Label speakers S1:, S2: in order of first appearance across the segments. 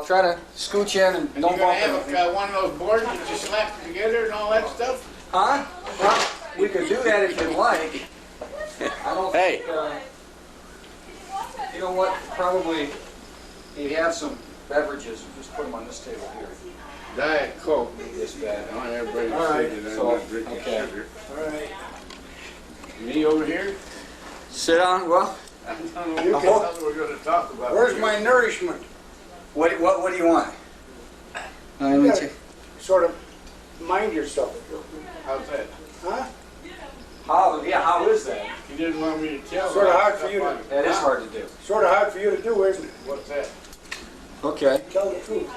S1: try to scooch in and
S2: And
S1: don't
S2: you're gonna
S1: bump
S2: have
S1: anything.
S2: one of those boards that you slap together and all that stuff?
S1: Huh? Well, we could do that if you'd like. I don't
S2: Hey.
S1: think, you know what, probably you have some beverages, just put them on this table here.
S2: Diet Coke.
S1: This bad.
S2: I want everybody to
S1: All right,
S2: see that I'm
S1: so,
S2: not drinking
S1: okay.
S2: sugar.
S1: All right.
S2: Me over here?
S1: Sit down, well,
S2: I don't know
S3: You
S2: what
S3: can-
S2: else we're gonna talk about.
S3: Where's
S2: here.
S3: my nourishment?
S1: what do you want? Let me
S3: You
S1: check.
S3: gotta sort of mind yourself.
S2: How's that?
S3: Huh?
S1: How is that?
S2: He didn't want me to tell.
S3: Sort of
S2: about
S3: hard for
S2: stuff
S3: you to-
S2: on-
S1: That is
S2: Huh?
S1: hard to do.
S3: Sort of hard for you to do, isn't it?
S2: What's that?
S1: Okay.
S3: Tell the truth.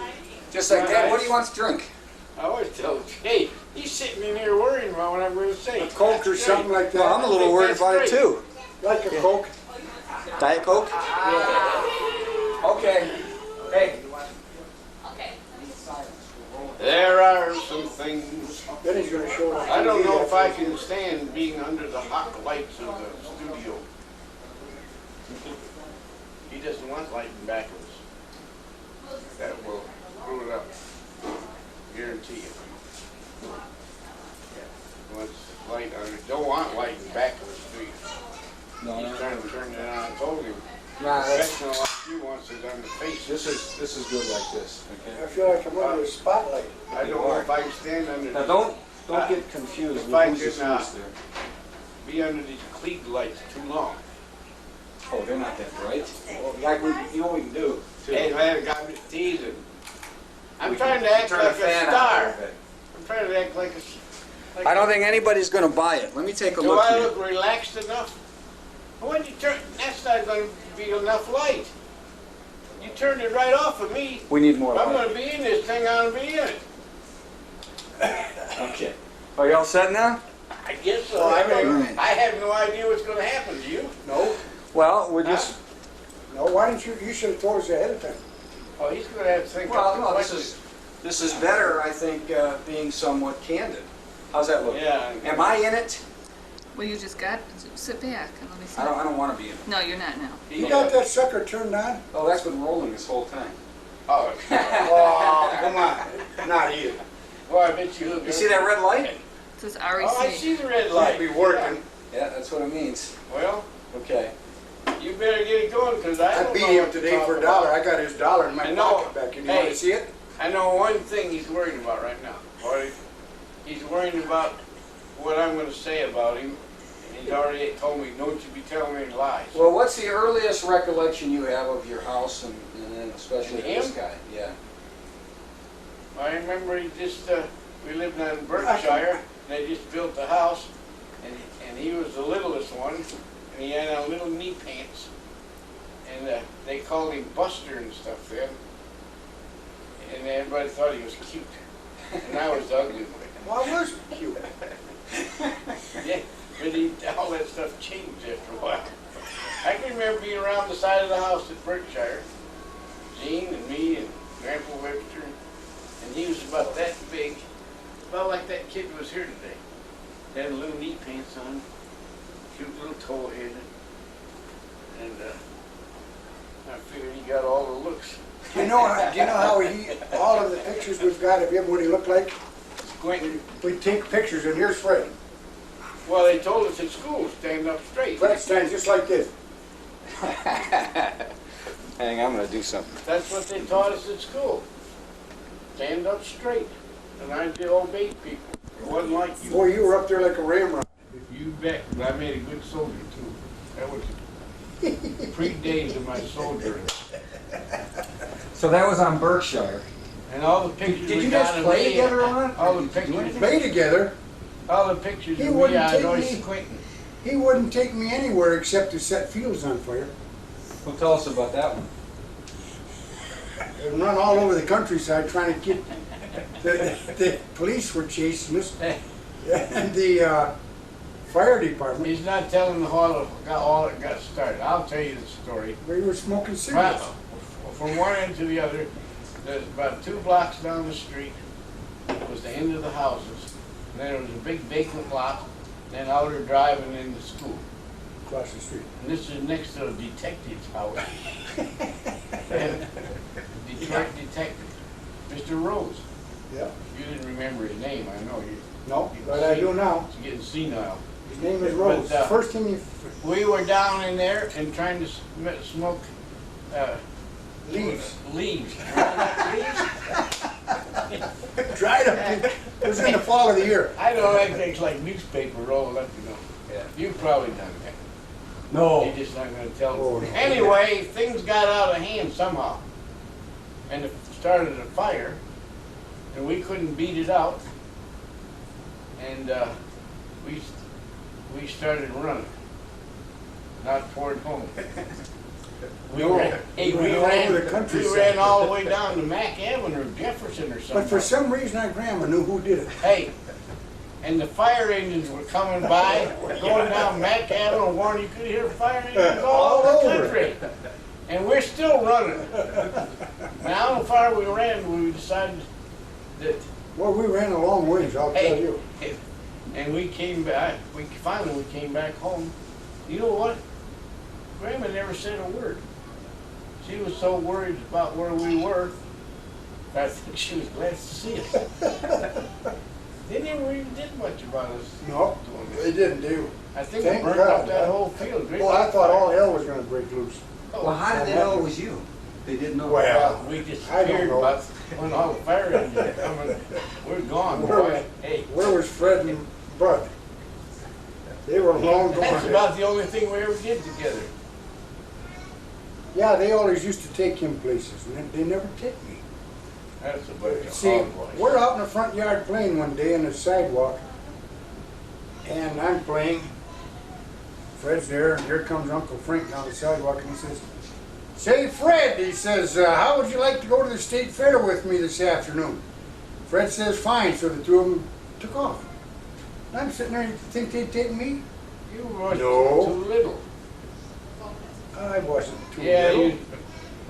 S1: Just like that, what do you want to drink?
S2: I always tell him, hey, he's sitting in here worrying about what I'm gonna say.
S3: A Coke or
S2: That's
S3: something
S2: great.
S3: like that.
S1: Well, I'm a little worried
S2: That's
S1: about it
S2: great.
S1: too.
S3: Like a Coke.
S1: Diet Coke? Okay. Hey.
S2: There are some things.
S3: Then he's gonna show it.
S2: I don't know if I can stand being under the hot lights of the studio. He doesn't want lighting backwards. That will screw it up. Guarantee you. Wants light on it. Don't want lighting backwards, do you?
S1: No,
S2: He's trying to turn that on. I told him.
S1: Nah,
S2: Professional like you wants it on the face.
S1: this is good like this.
S3: I feel like I'm under a spotlight.
S2: I don't know if I can stand under
S1: Now
S2: these,
S1: don't get confused
S2: if
S1: with
S2: I
S1: who's the
S2: can,
S1: who's there.
S2: be under these Klieg lights too long.
S1: Oh, they're not that bright. Well, like you know what we can do. Too.
S2: Hey man, got me teasing. I'm
S1: We
S2: trying
S1: can
S2: to act
S1: turn the
S2: like a
S1: fan on
S2: star.
S1: little bit.
S2: I'm trying to act like a. Like
S1: I don't think anybody's going to buy it. Let me take a
S2: Do
S1: look
S2: I
S1: here.
S2: look relaxed enough? When you turn, that's not going to be enough light. You turned it right off of me.
S1: We need more
S2: If I'm
S1: light.
S2: going to be in this thing, I'm going to be in it.
S1: Okay. Are you all set now?
S2: I guess so.
S3: Well, I
S2: I,
S3: mean-
S2: I have no idea what's going to happen. Do you?
S3: No.
S1: Well, we're just.
S3: No, why didn't you should have told us ahead of time.
S2: Oh, he's going to have to think
S1: Well,
S2: up the
S1: no,
S2: questions.
S1: this is better, I think, being somewhat candid. How's that look?
S2: Yeah.
S1: Am I in it?
S4: Well, you just got, sit back and let me see.
S1: I don't want to be in it.
S4: No, you're not now.
S3: You got that sucker turned on?
S1: Oh, that's been rolling this whole time.
S2: Oh,
S3: Oh, come on. Not you.
S2: well, I bet you.
S1: You see that red light?
S4: It says REC.
S2: Oh, I see the red
S3: Might
S2: light.
S3: be working.
S1: Yeah, that's what it means.
S2: Well,
S1: Okay.
S2: you better get it going because I
S3: I
S2: don't
S3: beat
S2: know
S3: him
S2: what to
S3: today
S2: talk
S3: for a
S2: about.
S3: dollar. I got his dollar in my
S2: I know.
S3: pocket back. You
S2: Hey.
S3: want to see it?
S2: I know one thing he's worried about right now, Marty. He's worried about what I'm going to say about him. And he's already told me, don't you be telling me lies.
S1: Well, what's the earliest recollection you have of your house and then especially
S2: And
S1: this
S2: him?
S1: guy? Yeah.
S2: I remember he just, we lived in Berkshire, and they just built the house, and he was the littlest one, and he had on little knee pants, and they called him Buster and stuff then, and everybody thought he was cute, and I was the ugly one.
S3: Well, was cute.
S2: Yeah, but all that stuff changed after a while. I can remember being around the side of the house at Berkshire, Gene and me and Grandpa Webster, and he was about that big, about like that kid was here today. He had little knee pants on, cute little toe head, and I figured he got all the looks.
S3: Do you know how he, all of the pictures we've got of him, what he looked like?
S2: Quentin,
S3: We take pictures, and here's Fred.
S2: well, they told us at school, stand up straight.
S3: Fred stands just like this.
S1: Hang, I'm going to do something.
S2: That's what they taught us at school. Stand up straight. And I did obey people. It wasn't like you.
S3: Boy, you were up there like a ramrod.
S2: You bet. But I made a good soldier too. That was pre-days of my soldiering.
S1: So that was on Berkshire.
S2: And all the pictures
S1: Did
S2: we
S1: you
S2: got
S1: guys
S2: of
S1: play
S2: me,
S1: together a lot?
S2: all the
S1: Did you do
S2: pictures,
S1: anything?
S3: Play together.
S2: all the pictures
S3: He
S2: of me,
S3: wouldn't
S2: I
S3: take
S2: always
S3: me.
S2: Quentin.
S3: He wouldn't take me anywhere except to set fields on fire
S1: Well, tell us about that one.
S3: and run all over the countryside trying to get. The police were chasing us, and the fire department.
S2: He's not telling all it got started. I'll tell you the story.
S3: We were smoking cigarettes.
S2: From one end to the other, there's about 2 blocks down the street was the end of the houses. And then there was a big vacant lot, and then outer driving into school.
S3: across the street.
S2: And this is next to a detective's house. And Detroit detective, Mr. Rose.
S3: Yeah.
S2: You didn't remember his name, I know.
S3: No, but I do now.
S2: He's getting senile.
S3: His name is Rose.
S2: But,
S3: First thing you,
S2: We were down in there and trying to smoke
S3: leaves.
S2: leaves. Remember that leaves?
S3: Dried up. It was in the fall of the year.
S2: I know that thing's like newspaper rolled up, you know.
S1: Yeah.
S2: You've probably done that.
S3: No.
S2: You're just not gonna tell.
S3: Oh, no.
S2: Anyway, things got out of hand somehow. And it started a fire, and we couldn't beat it out. And we started running, not toward home. We
S3: No,
S2: ran, hey,
S3: we ran all over the
S2: we
S3: countryside.
S2: ran all the way down to Mack Avenue or Jefferson or something.
S3: But for some reason, our grandma knew who did it.
S2: Hey, and the fire engines were coming by, going down Mack Avenue, Warren, you could hear fire engines all
S3: All
S2: over the
S3: over.
S2: country. And we're still running. Now, how far we ran, we decided that,
S3: Well, we ran a long ways, I'll tell
S2: hey,
S3: you.
S2: and we came back, finally we came back home. You know what? Grandma never said a word. She was so worried about where we were, I think she was glad to see us. They never even did much about us
S3: No,
S2: doing
S3: they
S2: this.
S3: didn't do.
S2: I think
S3: Thank
S2: it burned
S3: God.
S2: up that whole field.
S3: Well, I thought all hell was gonna break loose.
S1: Well, how did they know it was you? They didn't know.
S3: Well,
S2: We
S3: I don't
S2: disappeared
S3: know.
S2: about when all the fire engines were coming. We're gone,
S3: Where-
S2: boy. Hey,
S3: Where was Fred and Bud? They were long
S2: that's
S3: gone.
S2: about the only thing we ever did together.
S3: Yeah, they always used to take him places, and they never take me.
S2: That's a bunch of
S3: See,
S2: hogwash.
S3: we're out in the front yard playing one day on the sidewalk, and I'm playing. Fred's there, and here comes Uncle Frank down the sidewalk, and he says, "Say, Fred," he says, "how would you like to go to the state fair with me this afternoon?" Fred says, "Fine," so the two of them took off. And I'm sitting there, you think they'd take me?
S2: You were
S3: No.
S2: too little.
S3: I wasn't too
S2: Yeah,
S3: little.
S2: you.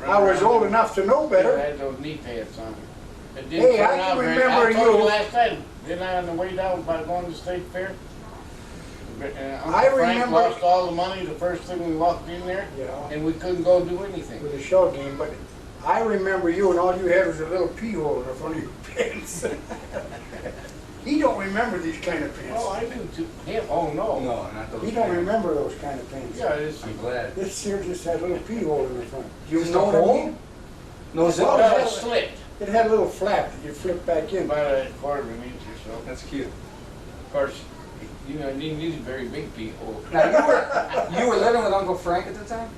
S3: I was old enough to know
S2: You
S3: better.
S2: had those knee pads on. It didn't
S3: Hey,
S2: turn
S3: I can
S2: out very-
S3: remember
S2: I told you
S3: you-
S2: last time, didn't I, on the way down by going to the state fair? Uncle
S3: I
S2: Frank
S3: remember-
S2: lost all the money the first thing we walked in there,
S3: Yeah.
S2: and we couldn't go do anything.
S3: With a shell game, but I remember you, and all you had was a little pee hole in the front of your pants. He don't remember these kind of
S2: Oh,
S3: pants.
S2: I do too. Him? Oh, no.
S1: No, not those.
S3: He don't
S1: kind.
S3: remember those kind of pants.
S2: Yeah, it's.
S1: I'm glad.
S3: This here just had a little pee hole in the front. You
S1: Just
S3: know
S1: a
S3: what I
S1: hole?
S3: mean?
S1: No zip.
S3: Well,
S2: Well, it slipped
S3: It had a little flap that you flip back in.
S2: about a quarter of an inch or so.
S1: That's cute.
S2: Of course, you know, it didn't need a very big people.
S1: Now you were living with Uncle Frank at the time?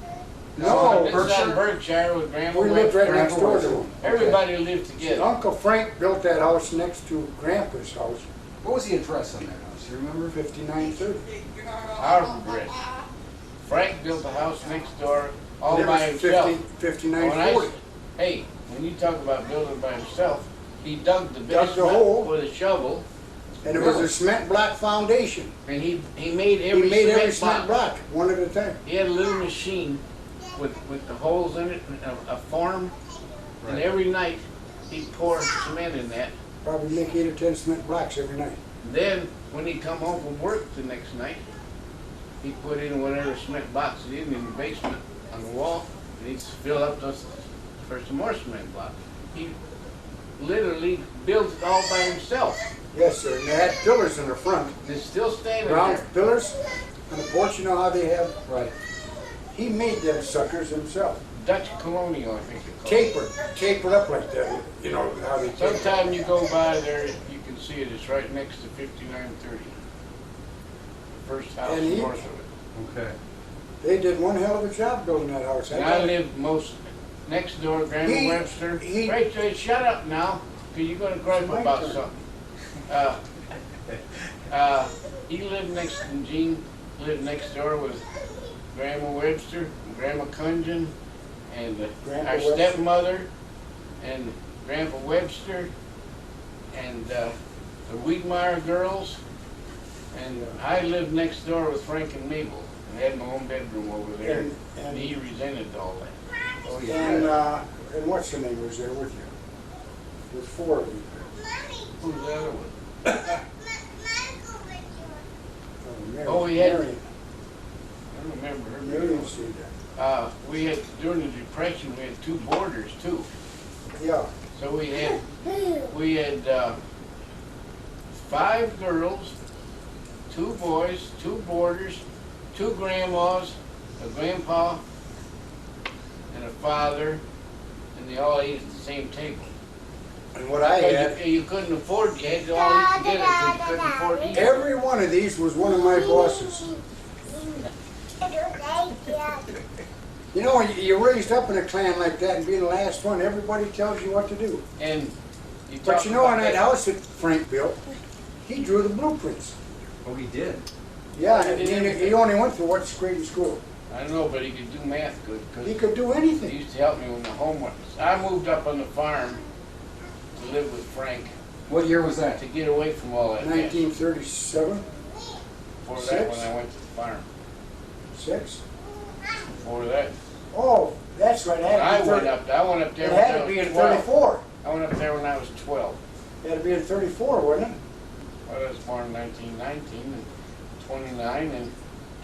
S3: No,
S2: This is on Berkshire with Grandma.
S3: We lived right
S2: Webster.
S3: next door to him.
S2: Everybody lived together.
S3: Uncle Frank built that house next to Grandpa's house,
S1: What was the address on that house? You remember?
S3: 5930.
S2: Our address. Frank built a house next door all
S3: It
S2: by
S3: was
S2: himself.
S3: 5940.
S2: Hey, when you talk about building by himself, he dug the
S3: Dug the
S2: basement
S3: hole.
S2: with a shovel,
S3: And it was a cement block foundation.
S2: and he made
S3: He
S2: every
S3: made every
S2: cement
S3: cement
S2: block.
S3: block, one at a time.
S2: He had a little machine with the holes in it, and a form, and
S1: Right.
S2: every night he'd pour cement in that.
S3: Probably make 8 or 10 cement blocks every night.
S2: Then, when he'd come home from work the next night, he'd put in whatever cement box it in the basement on the wall, and he'd fill up those for some more cement blocks. He literally built it all by himself.
S3: Yes, sir. And they had pillars in the front.
S2: It's still standing
S3: Round
S2: there.
S3: pillars on the porch, you know how they have?
S1: Right.
S3: He made them suckers himself.
S2: Dutch colonial, I think it's called.
S3: Tapered up like that. You know how they taper.
S2: Sometime you go by there, you can see it. It's right next to 5930. The first house
S3: And he-
S2: north of it.
S1: Okay.
S3: They did one hell of a job building that house.
S2: And I lived next door, Grandma
S3: He-
S2: Webster.
S3: he-
S2: Rachel, shut up now, because you're going to gripe
S3: It's my
S2: about
S3: turn.
S2: something. He lived next, and Gene lived next door with Grandma Webster, and Grandma Cunjin, and
S3: Grandpa
S2: our
S3: Webster.
S2: stepmother, and Grandpa Webster, and the Wiedmeyer girls. And I lived next door with Frank and Mabel, and had my own bedroom over there.
S3: And-
S2: He resented all that.
S1: Oh,
S3: And what's the name was there with you? There's 4 of you.
S2: Who's the other one?
S3: Mary,
S2: Oh, he had-
S3: Mary.
S2: I remember her.
S3: Million stayed there.
S2: We had, during the Depression, we had 2 boarders too.
S3: Yeah.
S2: So we had 5 girls, 2 boys, 2 boarders, 2 grandmas, a grandpa, and a father, and they all ate at the same table.
S3: And what I
S2: Because
S3: had,
S2: you couldn't afford, you had to all eat together because you couldn't afford to eat.
S3: every one of these was one of my bosses. You know, you're raised up in a clan like that and being the last one, everybody tells you what to do.
S2: And you
S3: But
S2: talk
S3: you know, in
S2: about
S3: that house that Frank built, he drew the blueprints.
S1: Oh, he did.
S3: Yeah,
S2: He
S3: and
S2: did
S3: he
S2: everything.
S3: only went to what's grade in school.
S2: I don't know, but he could do math good
S3: He
S2: because
S3: could do
S2: he
S3: anything.
S2: used to help me with my homework. I moved up on the farm to live with Frank
S1: What year was that?
S2: to get away from all that mess.
S3: 1937,
S2: Before that, when I went to the farm.
S3: 6.
S2: Before that,
S3: Oh, that's right.
S2: when I
S3: It
S2: went up there when
S3: had
S2: I
S3: to be
S2: was
S3: in
S2: 12.
S3: 34.
S2: I went up there when I was 12.
S3: It had to be in 34, wasn't it?
S2: Well, I was born in 1919 and 29, and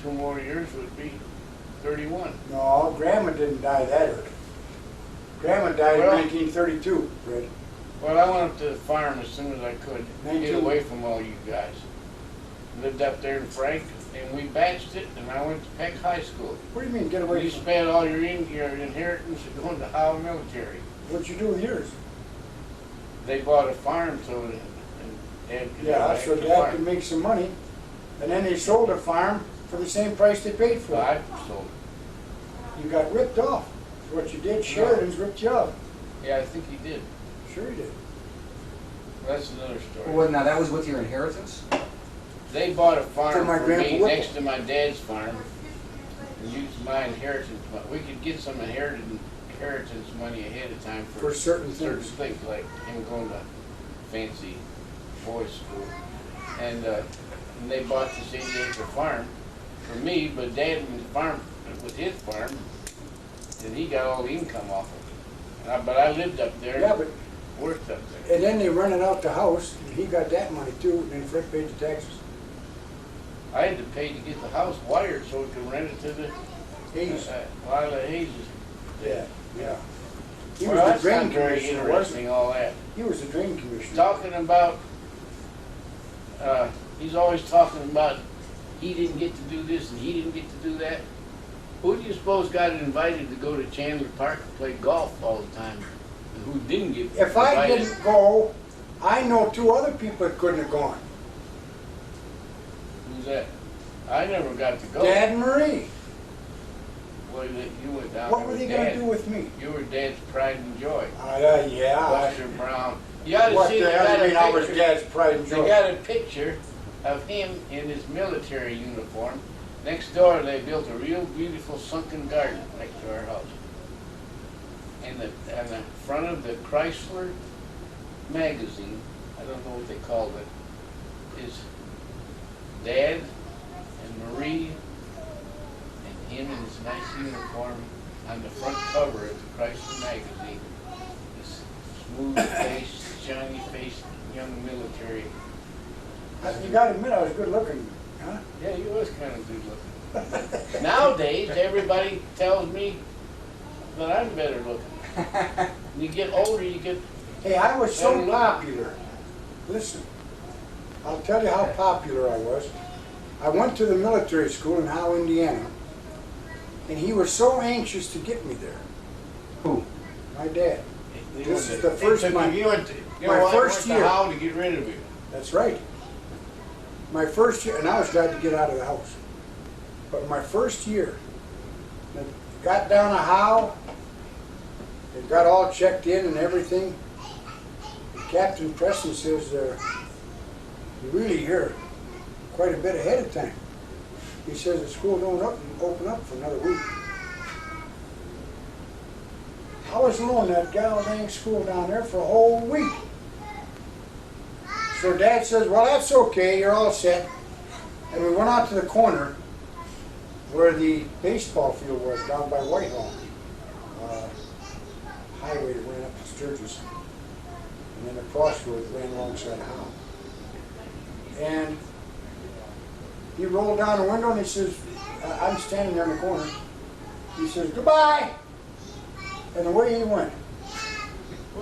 S2: 2 more years would be 31.
S3: No, Grandma didn't die that early. Grandma died
S2: Well-
S3: in 1932, Fred.
S2: Well, I went up to the farm as soon as I could, to
S3: 19
S2: get away from all you guys. Lived up there in Frank, and we batched it, and I went to Peck High School.
S3: What do you mean, get away
S2: You
S3: from...
S2: spent all your inheritance going to Howe Military.
S3: What'd you do with yours?
S2: They bought a farm, so and Dad could have
S3: Yeah,
S2: an
S3: so
S2: extra
S3: Dad
S2: farm.
S3: could make some money. And then they sold the farm for the same price they paid for
S2: So
S3: it.
S2: I sold it.
S3: You got ripped off. What you did, Sheridan's ripped you off.
S2: Yeah, I think he did.
S3: Sure he did.
S2: That's another story.
S1: Well, now that was with your inheritance?
S2: They bought a
S3: For
S2: farm
S3: my
S2: for
S3: Grandpa
S2: me
S3: Whipple.
S2: next to my dad's farm and used my inheritance. We could get some inheritance money ahead of time
S3: For certain
S2: certain
S3: things.
S2: things, like him going to fancy boys' school. And they bought this 80-acre farm for me, but Dad went to farm with his farm, and he got all the income off of it. But I lived up there,
S3: Yeah,
S2: and
S3: but,
S2: worked up there.
S3: and then they rented out the house, and he got that money too, and then Fred paid the taxes.
S2: I had to pay to get the house wired so we could rent it to the
S3: Hayes.
S2: Lila Hayes.
S3: Yeah, yeah. He
S2: Well,
S3: was
S2: that's
S3: the drain
S2: not very
S3: commissioner, wasn't
S2: interesting, all that.
S3: he? He was the drain commissioner.
S2: Talking about, he's always talking about he didn't get to do this and he didn't get to do that. Who do you suppose got invited to go to Chandler Park and play golf all the time? And who didn't get invited?
S3: If I didn't go, I know 2 other people that couldn't have gone.
S2: Who's that? I never got to go.
S3: Dad and Marie.
S2: Well, you went down
S3: What
S2: there
S3: were
S2: with
S3: they gonna
S2: Dad.
S3: do with me?
S2: You were Dad's pride and joy.
S3: Yeah.
S2: Buster Brown. You ought to
S3: What
S2: see
S3: the
S2: they
S3: hell
S2: got
S3: do you mean I
S2: a
S3: was
S2: picture.
S3: Dad's pride and
S2: They
S3: joy?
S2: got a picture of him in his military uniform. Next door, they built a real beautiful sunken garden next to our house. And the front of the Chrysler magazine, I don't know what they called it, is Dad and Marie and him in his nice uniform on the front cover of the Chrysler magazine. This smooth-faced, shiny-faced young military.
S3: You gotta admit, I was good looking, huh?
S2: Yeah, he was kind of good looking. Nowadays, everybody tells me that I'm better looking. You get older, you get...
S3: Hey, I was so popular. Listen, I'll tell you how popular I was. I went to the military school in Howe, Indiana, and he was so anxious to get me there.
S1: Who?
S3: My dad. This is the first my first year.
S2: How to get rid of you.
S3: That's right. My first year, and I was glad to get out of the house. But my first year, I got down to Howe, it got all checked in and everything. Captain Preston says, you're really here quite a bit ahead of time. He says the school don't open up for another week. I was alone in that Gallaudet school down there for a whole week. So Dad says, well, that's okay, you're all set. And we went out to the corner where the baseball field was, down by Whitehall. Highway that ran up to Sturgis. And then the crossroad ran alongside Howe. And He rolled down the window and he says, I'm standing there in the corner. He says, goodbye. And away he went.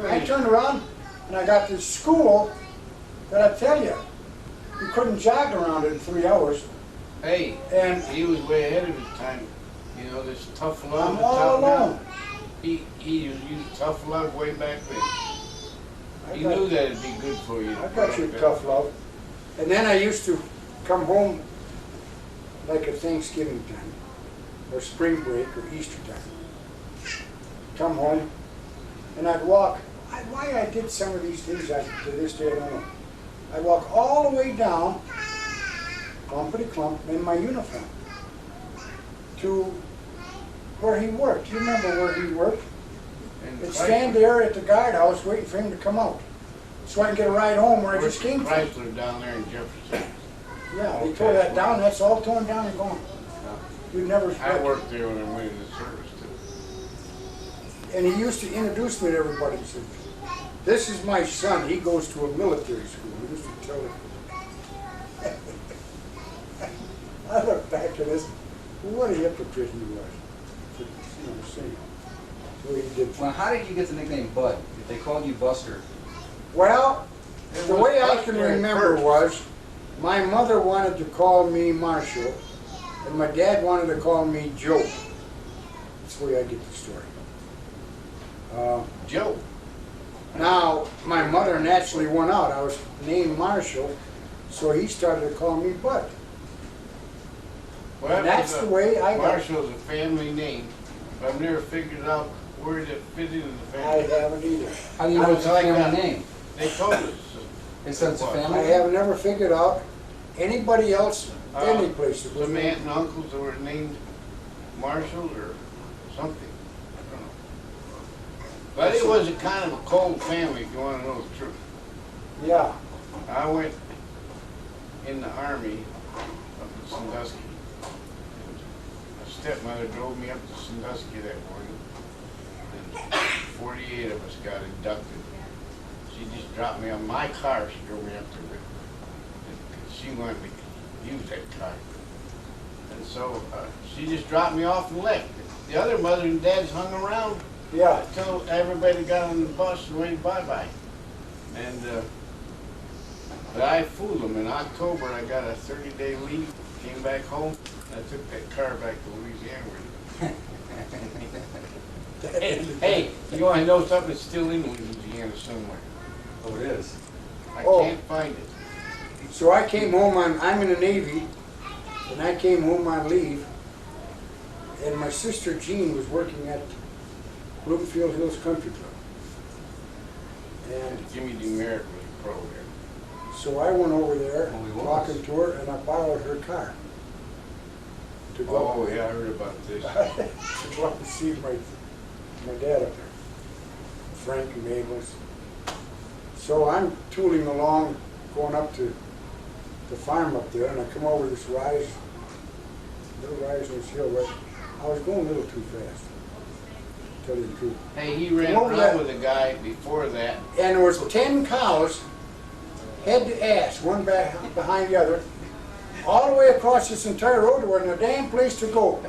S3: I turned around and I got this school that I tell you, you couldn't jog around it in 3 hours.
S2: Hey,
S3: And
S2: he was way ahead of his time. You know, this tough love.
S3: I'm
S2: and
S3: all
S2: tough
S3: alone.
S2: love. He used tough love way back then.
S3: I
S2: He
S3: got-
S2: knew that'd be good for you.
S3: I got your tough love. And then I used to come home like at Thanksgiving time, or spring break, or Easter time. Come home, and I'd walk. Why I did some of these things, to this day I don't know. I'd walk all the way down, clumpity clump, in my uniform, to where he worked. You remember where he worked? And stand there at the guardhouse waiting for him to come out, so I can get a ride home where I just came from.
S2: Chrysler down there in Jefferson.
S3: Yeah, they tore that down, that's all torn down and gone. You'd never.
S2: I worked there when I went into service too.
S3: And he used to introduce me to everybody. He said, this is my son, he goes to a military school. He used to tell me. I look back at this, what a hypocrite he was. You know, saying the way he did.
S1: Well, how did you get the nickname Bud? If they called you Buster,
S3: Well,
S2: It
S3: the
S2: was
S3: way I
S2: Buster
S3: can
S2: at
S3: remember
S2: first.
S3: was, my mother wanted to call me Marshall, and my dad wanted to call me Joe. That's the way I get the story.
S2: Joe.
S3: Now, my mother naturally won out. I was named Marshall, so he started to call me Bud.
S2: Well,
S3: And that's the way I got it.
S2: Marshall's a family name, but I've never figured out where it fit into the
S3: I
S2: family.
S3: haven't either.
S1: how do you
S2: I
S1: know
S2: was
S1: it's a
S2: like
S1: family
S2: that.
S1: name?
S2: They told us.
S1: It's a
S3: I
S1: family.
S3: have never figured out anybody else any place that was
S2: Some
S3: named.
S2: aunt and uncles that were named Marshall or something. I don't know. But it was a kind of a cold family, if you want to know the truth.
S3: Yeah.
S2: I went in the Army up in Sandusky. My stepmother drove me up to Sandusky that morning, and 48 of us got inducted. She just dropped me on my car, she drove me up there with. And she wanted me to use that car. And so she just dropped me off and left. The other mother and dads hung around
S3: Yeah.
S2: until everybody got on the bus and went bye-bye. And, but I fooled them. In October, I got a 30-day leave, came back home, and I took that car back to Louisiana with me. Hey, you want to know something? It's still in Louisiana somewhere.
S1: Oh, it is.
S2: I
S3: Oh.
S2: can't find it.
S3: So I came home I'm in the Navy, and I came home on leave, and my sister Jean was working at Bloomfield Hills Country Club. And
S2: Jimmy DeMeritt was a pro there.
S3: so I went over there,
S1: Oh, he was.
S3: talking to her, and I borrowed her car. To go,
S2: Oh, yeah, I heard about this.
S3: to go up and see my dad up there, Frank and Mabel's. So I'm tooling along, going up to the farm up there, and I come over this rise, little rise on this hill, right? I was going a little too fast, to tell you the truth.
S2: Hey, he ran
S3: Over that-
S2: around with a guy before that.
S3: And there was 10 cows, head to ass, one back behind the other, all the way across this entire road. There wasn't a damn place to go.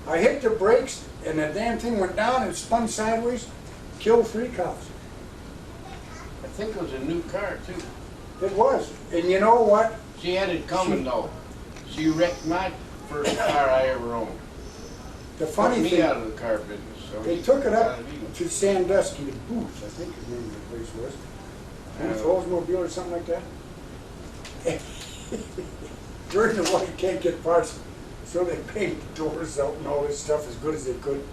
S3: I hit the brakes, and the damn thing went down and spun sideways, killed 3 cows.
S2: I think it was a new car, too.
S3: It was. And you know what?
S2: She had it coming, though. She wrecked my first car I ever owned.
S3: The
S2: Put
S3: funny
S2: me
S3: thing,
S2: out of the car business. So
S3: they
S2: he
S3: took it up
S2: got even.
S3: to Sandusky, the Booth, I think the name of the place was. Booth Oldsmobile or something like that. During the war, you can't get parts, so they painted the doors out and all this stuff as good as they could.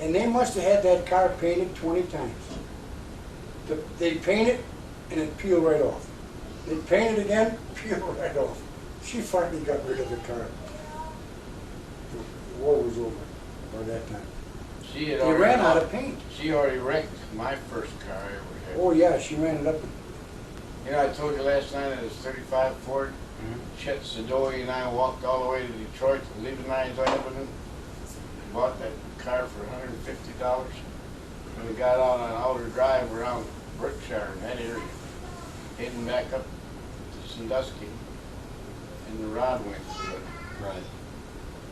S3: And they must have had that car painted 20 times. They'd paint it, and it'd peel right off. They'd paint it again, peel right off. She finally got rid of the car. The war was over by that time.
S2: She had
S3: They
S2: already
S3: ran out of paint.
S2: She already wrecked my first car I ever had.
S3: Oh yeah, she ran it up.
S2: You know, I told you last night it was 35 Ford. Chet Sadoy and I walked all the way to Detroit to Lebanon Avenue. Bought that car for $150. And we got out on Outer Drive around Berkshire in that area, heading back up to Sandusky. and the rod went through it.
S5: Right.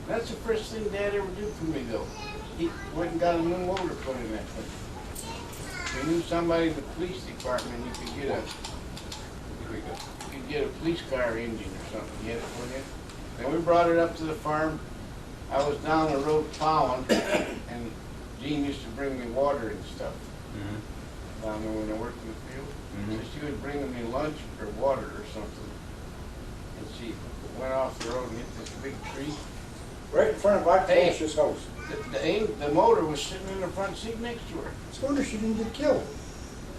S2: That's the first thing Dad ever did for me though. He went and got a new motor put in that thing. We knew somebody in the police department, you could get a police car engine or something, he had it put in. Then we brought it up to the farm. I was down the road plowing, and Jean used to bring me water and stuff
S5: Mm-hmm.
S2: down there when I worked in the field.
S5: Mhm.
S2: So she would bring me lunch or water or something. And she went off the road and hit this big tree.
S3: Right in front of our
S2: Hey.
S3: closest house.
S2: The motor was sitting in the front seat next to her.
S3: It's a wonder she didn't get killed.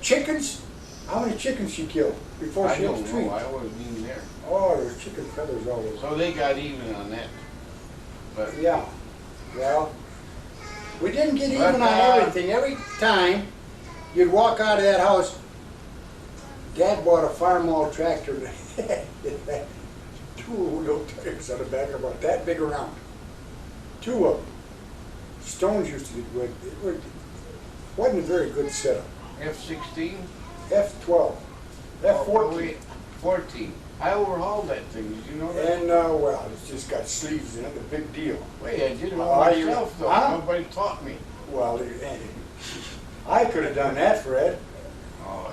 S3: Chickens? How many chickens she killed before
S2: I
S3: she hit
S2: don't
S3: the tree?
S2: know, I wasn't even there.
S3: Oh, there's chicken feathers all over.
S2: So they got even on that. But
S3: Yeah, well, we didn't get
S2: But,
S3: even on everything. Every time you'd walk out of that house, Dad bought a farm-all tractor that had 2 wheel tires on the back about that big around. 2 of them. Stones used to be good. Wasn't a very good setup.
S2: F-16?
S3: F-12, F-14.
S2: 14. I overhauled that thing, did you know that?
S3: And, well, it's just got sleeves in it, a big deal.
S2: Wait, I did it all
S3: Oh, you-
S2: myself though.
S3: Huh?
S2: Nobody taught me.
S3: Well, I could have done that, Fred.
S2: Oh,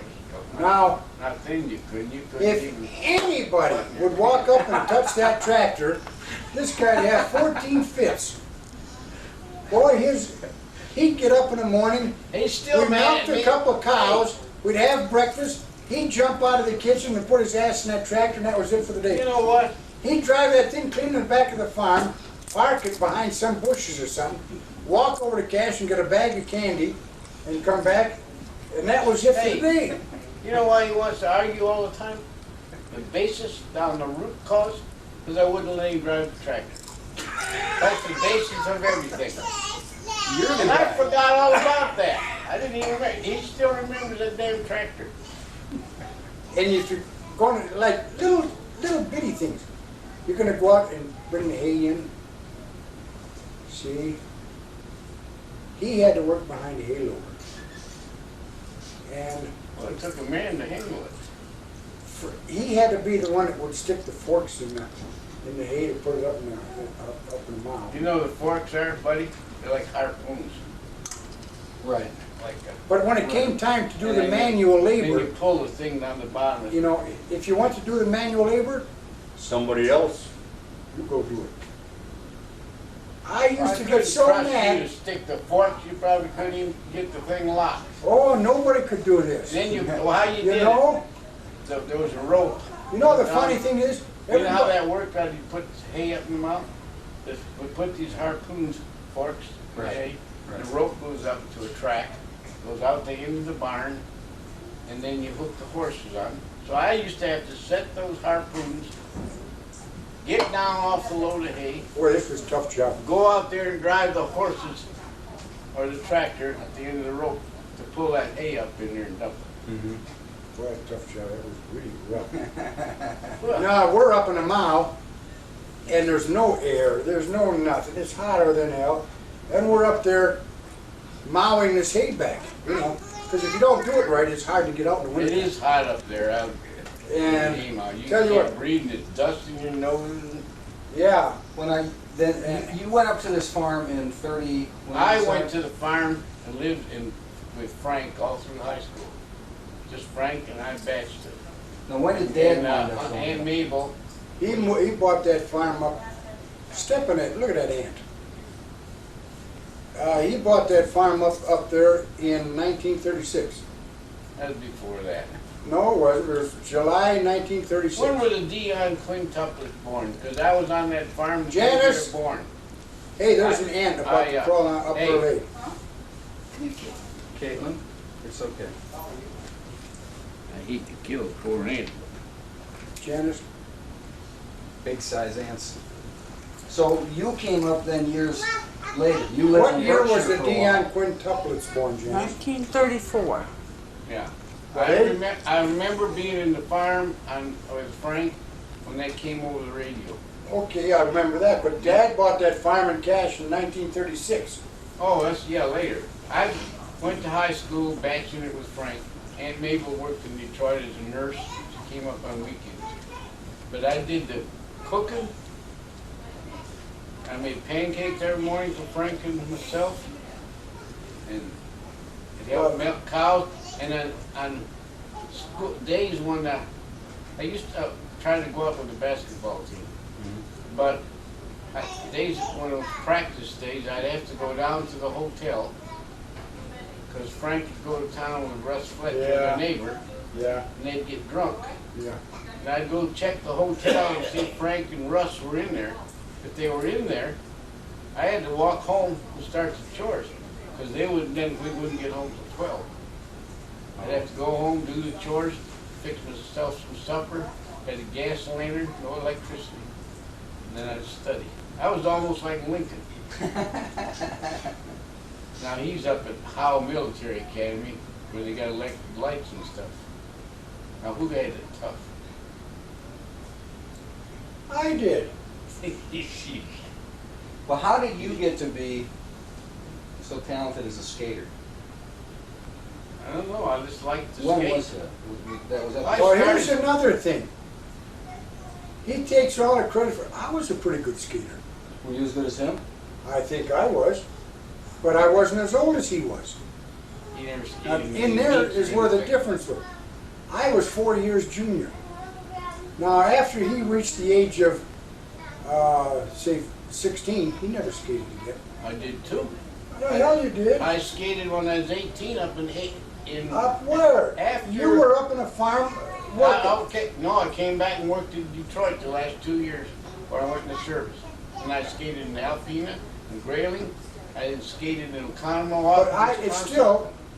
S3: Now,
S2: not then you couldn't. You couldn't
S3: if
S2: even.
S3: anybody would walk up and touch that tractor, this guy'd have 14 fits. Boy, he'd get up in the morning,
S2: He's still
S3: we'd
S2: mad
S3: milk
S2: at
S3: a
S2: me.
S3: couple of cows, we'd have breakfast, he'd jump out of the kitchen and put his ass in that tractor, and that was it for the
S2: You
S3: day.
S2: know what?
S3: He'd drive that thing clean in the back of the farm, park it behind some bushes or something, walk over to Cash and get a bag of candy, and come back, and that was it for the day.
S2: You know why he wants to argue all the time? The basis down the root cause, because I wouldn't let him drive the tractor. That's the basis of everything.
S5: You're the
S2: And I
S5: guy.
S2: forgot all about that. I didn't even remember. He still remembers that damn tractor.
S3: And if you're going to, like, little bitty things, you're gonna go out and bring the hay in. See? He had to work behind the hay loader. And
S2: Well, it took a man to handle it.
S3: he had to be the one that would stick the forks in the hay to put it up in the mouth.
S2: You know the forks are, buddy? They're like harpoons.
S5: Right.
S2: Like
S3: But when it came time to do
S2: And
S3: the
S2: then
S3: manual
S2: then
S3: labor,
S2: you pull the thing down the bottom.
S3: you know, if you want to do the manual labor, somebody else, you go do it. I used to get so
S2: You
S3: mad.
S2: to stick the forks, you probably couldn't even get the thing locked.
S3: Oh, nobody could do this.
S2: Then you, well, how you
S3: You
S2: did
S3: know,
S2: it? There was a rope.
S3: you know the funny thing is,
S2: You know how
S3: everybody,
S2: that worked? How you put hay up in the mouth? We put these harpoons, forks, in
S5: Right.
S2: hay.
S5: Right.
S2: The rope goes up to a track, goes out the end of the barn, and then you hook the horses on. So I used to have to set those harpoons, get down off the load of hay,
S3: boy, this was a tough job.
S2: go out there and drive the horses or the tractor at the end of the rope to pull that hay up in there and dump it.
S5: Mm-hmm.
S3: Boy, that's a tough job, that was really rough.
S2: Well,
S3: Now, we're up in the mow, and there's no air, there's no nothing, it's hotter than hell. And we're up there mowing this hay back, you know, because if you don't do it right, it's hard to get out in the
S2: it
S3: winter.
S2: is hot up there.
S3: And
S2: You
S3: tell you
S2: can't
S3: what-
S2: breathe, there's dust in your nose.
S3: Yeah,
S5: When you went up to this farm in 30. when
S2: I
S5: you
S2: went to
S5: started-
S2: the farm and lived with Frank all through high school. Just Frank and I batched it.
S5: Now, when did Dad
S2: And
S5: wind up
S2: Aunt
S5: going?
S2: Mabel,
S3: he bought that farm up, step in it, look at that ant. He bought that farm up there in 1936.
S2: that was before that.
S3: No, it wasn't, it was July 1936.
S2: When were the Dion quintuplets born? Because I was on that farm the day they
S3: Janice?
S2: were born.
S3: Hey, there's an ant about to
S2: yeah.
S3: crawl up
S2: Hey.
S3: her leg.
S5: Caitlin, it's okay.
S2: I hate to kill a poor ant.
S3: Janice,
S5: Big size ants. So you came up then years later. You lived
S3: what
S5: in
S3: year was
S5: Berkshire
S3: the
S5: for a
S3: Dion
S5: while.
S3: quintuplets born, Janice?
S6: 1934.
S2: Yeah.
S3: Hey.
S2: I remember being in the farm with Frank when that came over the radio.
S3: Okay, I remember that, but Dad bought that farm in cash in 1936.
S2: Oh, that's, yeah, later. I went to high school, batching it with Frank. Aunt Mabel worked in Detroit as a nurse. She came up on weekends. But I did the cooking. I made pancakes every morning for Frank and myself. And it helped milk cows. And then on days when I used to try to go out with the basketball team. But days when it was practice days, I'd have to go down to the hotel because Frank would go to town with Russ Fletcher, my neighbor,
S3: Yeah,
S2: and they'd get drunk.
S3: yeah.
S2: And I'd go check the hotel and see if Frank and Russ were in there. If they were in there, I had to walk home and start the chores because we wouldn't get home till 12. I'd have to go home, do the chores, fix myself some supper, had a gas lantern, no electricity, and then I'd study. I was almost like Lincoln. Now he's up at Howe Military Academy where they got electric lights and stuff. Now who had it tough?
S3: I did.
S5: Well, how did you get to be so talented as a skater?
S2: I don't know, I just liked to
S5: When
S2: skate.
S5: was that? That was
S2: I
S5: at
S3: Well, here's
S2: started-
S3: another thing. He takes all the credit for, I was a pretty good skater.
S5: Were you as good as him?
S3: I think I was, but I wasn't as old as he was.
S2: He never skated.
S3: Now, in there is where the difference was. I was 4 years junior. Now, after he reached the age of, say, 16, he never skated again.
S2: I did too.
S3: The hell you did?
S2: I skated when I was 18 up in
S3: Up where?
S2: After-
S3: You were up in a farm working.
S2: I came back and worked in Detroit the last 2 years where I went in the service. And I skated in Alpena and Grayling. I skated in Conemaugh.
S3: But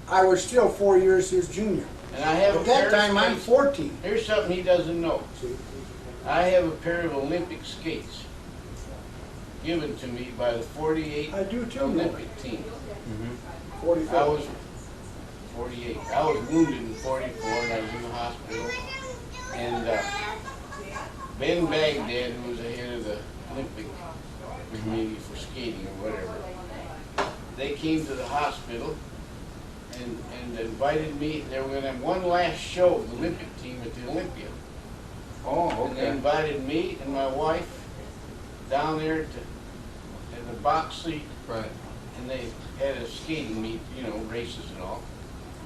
S3: I was still 4 years his junior.
S2: And I have
S3: At
S2: a pair
S3: that
S2: of
S3: time, I'm
S2: skates.
S3: 14.
S2: Here's something he doesn't know.
S3: See?
S2: I have a pair of Olympic skates given to me by the 48
S3: I do too,
S2: Olympic team.
S3: 45.
S2: I was 48. I was wounded in 44 and I was in the hospital. And Ben Baghdad, who was the head of the Olympic committee for skating or whatever, they came to the hospital and invited me. They were going to have one last show of the Olympic team at the Olympia.
S5: Oh,
S2: And they
S5: okay.
S2: invited me and my wife down there in the box seat,
S5: Right.
S2: and they had a skating meet, you know, races and all,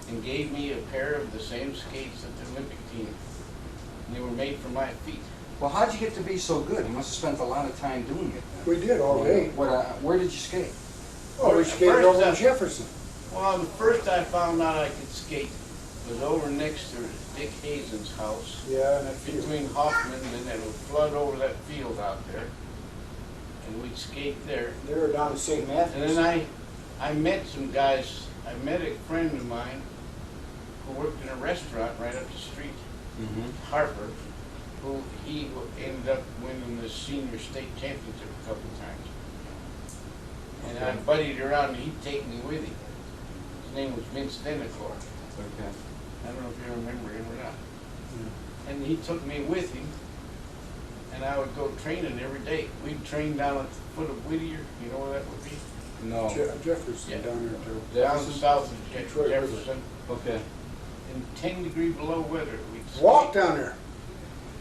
S2: and gave me a pair of the same skates that the Olympic team. And they were made for my feet.
S5: Well, how'd you get to be so good? You must have spent a lot of time doing it.
S3: We did all day.
S5: Where did you skate?
S3: Oh, we skated
S2: First,
S3: over in Jefferson.
S2: Well, the first I found out I could skate was over next to Dick Hazen's house,
S3: Yeah, and that field.
S2: between Hoffman, and then it would flood over that field out there, and we'd skate there.
S3: They were down in St.
S2: And
S3: Matthews.
S2: then I met some guys. I met a friend of mine who worked in a restaurant right up the street, Harper, who ended up winning the senior state championship a couple of times. And I buddied around, and he'd take me with him. His name was Vince Denacor.
S5: Okay.
S2: I don't know if you remember him or not. And he took me with him, and I would go training every day. We'd train down at the foot of Whittier. You know where that would be?
S5: No.
S3: Jefferson
S2: Yeah.
S3: down there too.
S2: Down south of
S3: Detroit River.
S2: Jefferson.
S5: Okay.
S2: In 10-degree below weather, we'd skate.
S3: Walk down there.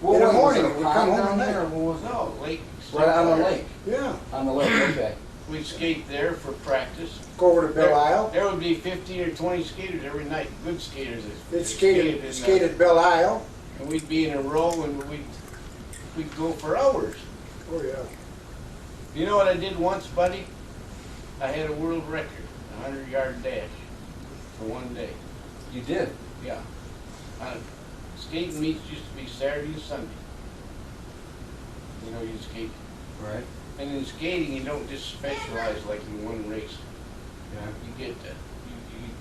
S5: What
S3: In the
S5: was it,
S3: morning,
S5: a
S3: we
S5: pond
S3: come home
S5: down
S3: at
S5: there,
S3: night.
S5: or what was it?
S2: No, lake.
S5: Right on the lake.
S3: Yeah.
S5: On the lake, okay.
S2: We'd skate there for practice.
S3: Go over to Belle Isle.
S2: There would be 15 or 20 skaters every night, good skaters. that
S3: It skated,
S2: in,
S3: skated Belle Isle.
S2: and we'd be in a row, and we'd go for hours.
S3: Oh, yeah.
S2: You know what I did once, buddy? I had a world record, a 100-yard dash for one day.
S5: You did?
S2: Yeah. Skating meets used to be Saturday and Sunday. You know, you skate.
S5: Right.
S2: And in skating, you don't just specialize like in one race.
S5: Yeah.
S2: You get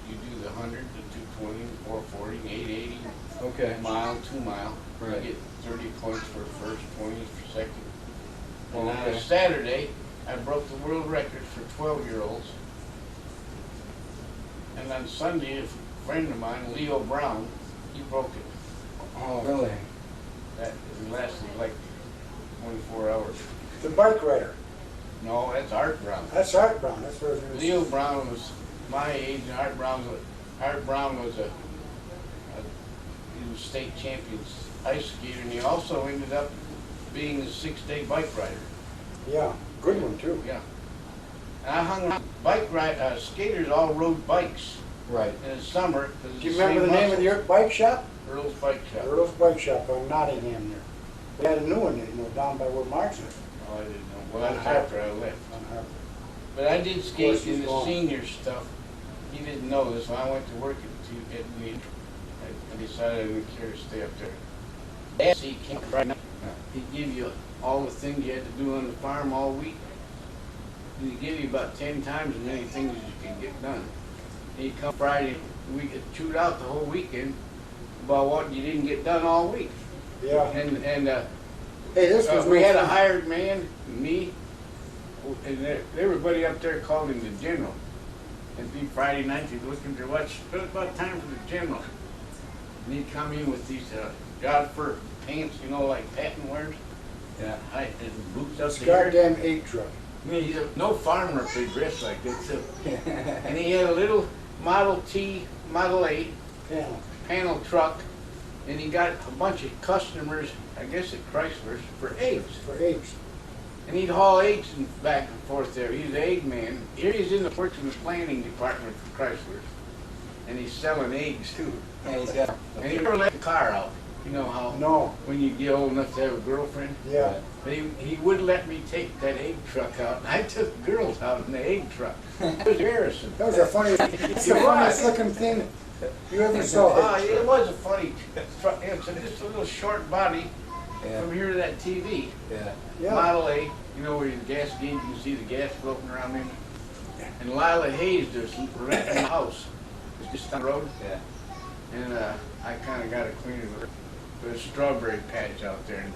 S2: you do the 100, the 220, the 440, 880,
S5: Okay.
S2: mile, 2 mile.
S5: Right.
S2: You get 30 points for first, 20 for second. And
S5: Oh,
S2: on
S5: okay.
S2: a Saturday, I broke the world record for 12-year-olds. And on Sunday, a friend of mine, Leo Brown, he broke it.
S5: Oh, really?
S2: That it lasted like 24 hours.
S3: The bike rider.
S2: No, that's Art Brown.
S3: That's Art Brown. That's what it is.
S2: Leo Brown was my age, and Art Brown was he was state champion ice skater, and he also ended up being a 6-day bike rider.
S3: Yeah, good one too.
S2: Yeah. And I hung around skaters all rode bikes
S5: Right.
S2: in the summer. 'cause
S3: Do you
S2: the
S3: remember
S2: same
S3: the name of
S2: muscles.
S3: your bike shop?
S2: Earl's Bike Shop.
S3: Earl's Bike Shop on Nottingham there. We had a new one, down by where Mark's is.
S2: Oh, I didn't know. Well, that was after I left.
S3: On Harper.
S2: But I did skate
S3: he's
S2: in the
S3: gone.
S2: senior stuff. He didn't know this. When I went to work at the, I decided I didn't care to stay up there. Dad, see, came Friday night. He'd give you all the things you had to do on the farm all week. He'd give you about 10 times as many things as you could get done. He'd come Friday, we get chewed out the whole weekend about what you didn't get done all week.
S3: Yeah.
S2: And
S3: Hey, this was
S2: we
S3: no
S2: had a
S3: fun.
S2: hired man, me, and everybody up there called him the general. It'd be Friday night, he'd look into their watch, it's about time for the general. And he'd come in with these Godfur pants, like Patton wears,
S5: Yeah.
S2: and boots up
S3: It's
S2: to here.
S3: goddamn 8 truck.
S2: I mean, no farmer could dress like this. And he had a little Model T, Model 8
S3: Yeah.
S2: panel truck, and he got a bunch of customers, I guess at Chrysler's, for eggs.
S3: For eggs.
S2: And he'd haul eggs back and forth there. He's an egg man. Here he's works in the planning department for Chrysler's. And he's selling eggs too.
S5: And he's got.
S2: And he never let the car out. You know how
S3: No.
S2: when you get old enough to have a girlfriend?
S3: Yeah.
S2: But he wouldn't let me take that egg truck out. And I took girls out in the egg truck. It was embarrassing.
S3: That was the funniest, it's the funniest looking thing you ever saw.
S2: It was a funny truck. It's just a little short body
S5: Yeah.
S2: from here to that TV.
S5: Yeah.
S3: Yeah.
S2: Model A, where your gas gauge, you can see the gas floating around in it. And Lila Hayes just renting the house. It's just down the road.
S5: Yeah.
S2: And I kind of got acquainted with her. There's a strawberry patch out there, and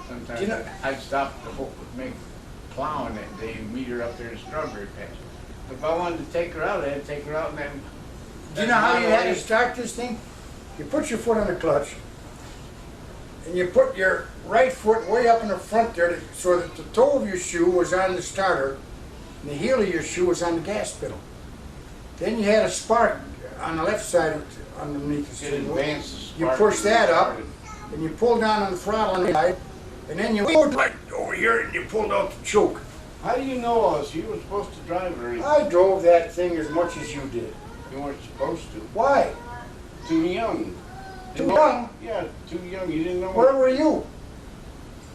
S2: sometimes
S3: You know-
S2: I'd stop to make plowing that day and meet her up there in the strawberry patch. If I wanted to take her out, I had to take her out in that.
S3: Do you know how you had to start this thing? You put your foot on the clutch, and you put your right foot way up in the front there so that the toe of your shoe was on the starter, and the heel of your shoe was on the gas pedal. Then you had a spark on the left side underneath the
S2: It
S3: steering wheel.
S2: advances.
S3: You push that up, and you pull down on the throttle on the side, and then you pulled right over here, and you pulled out the choke.
S2: How do you know us? You were supposed to drive it, or you
S3: I drove that thing as much as you did.
S2: weren't supposed to.
S3: Why?
S2: Too young.
S3: Too young?
S2: Yeah, too young. You didn't know.
S3: Where were you?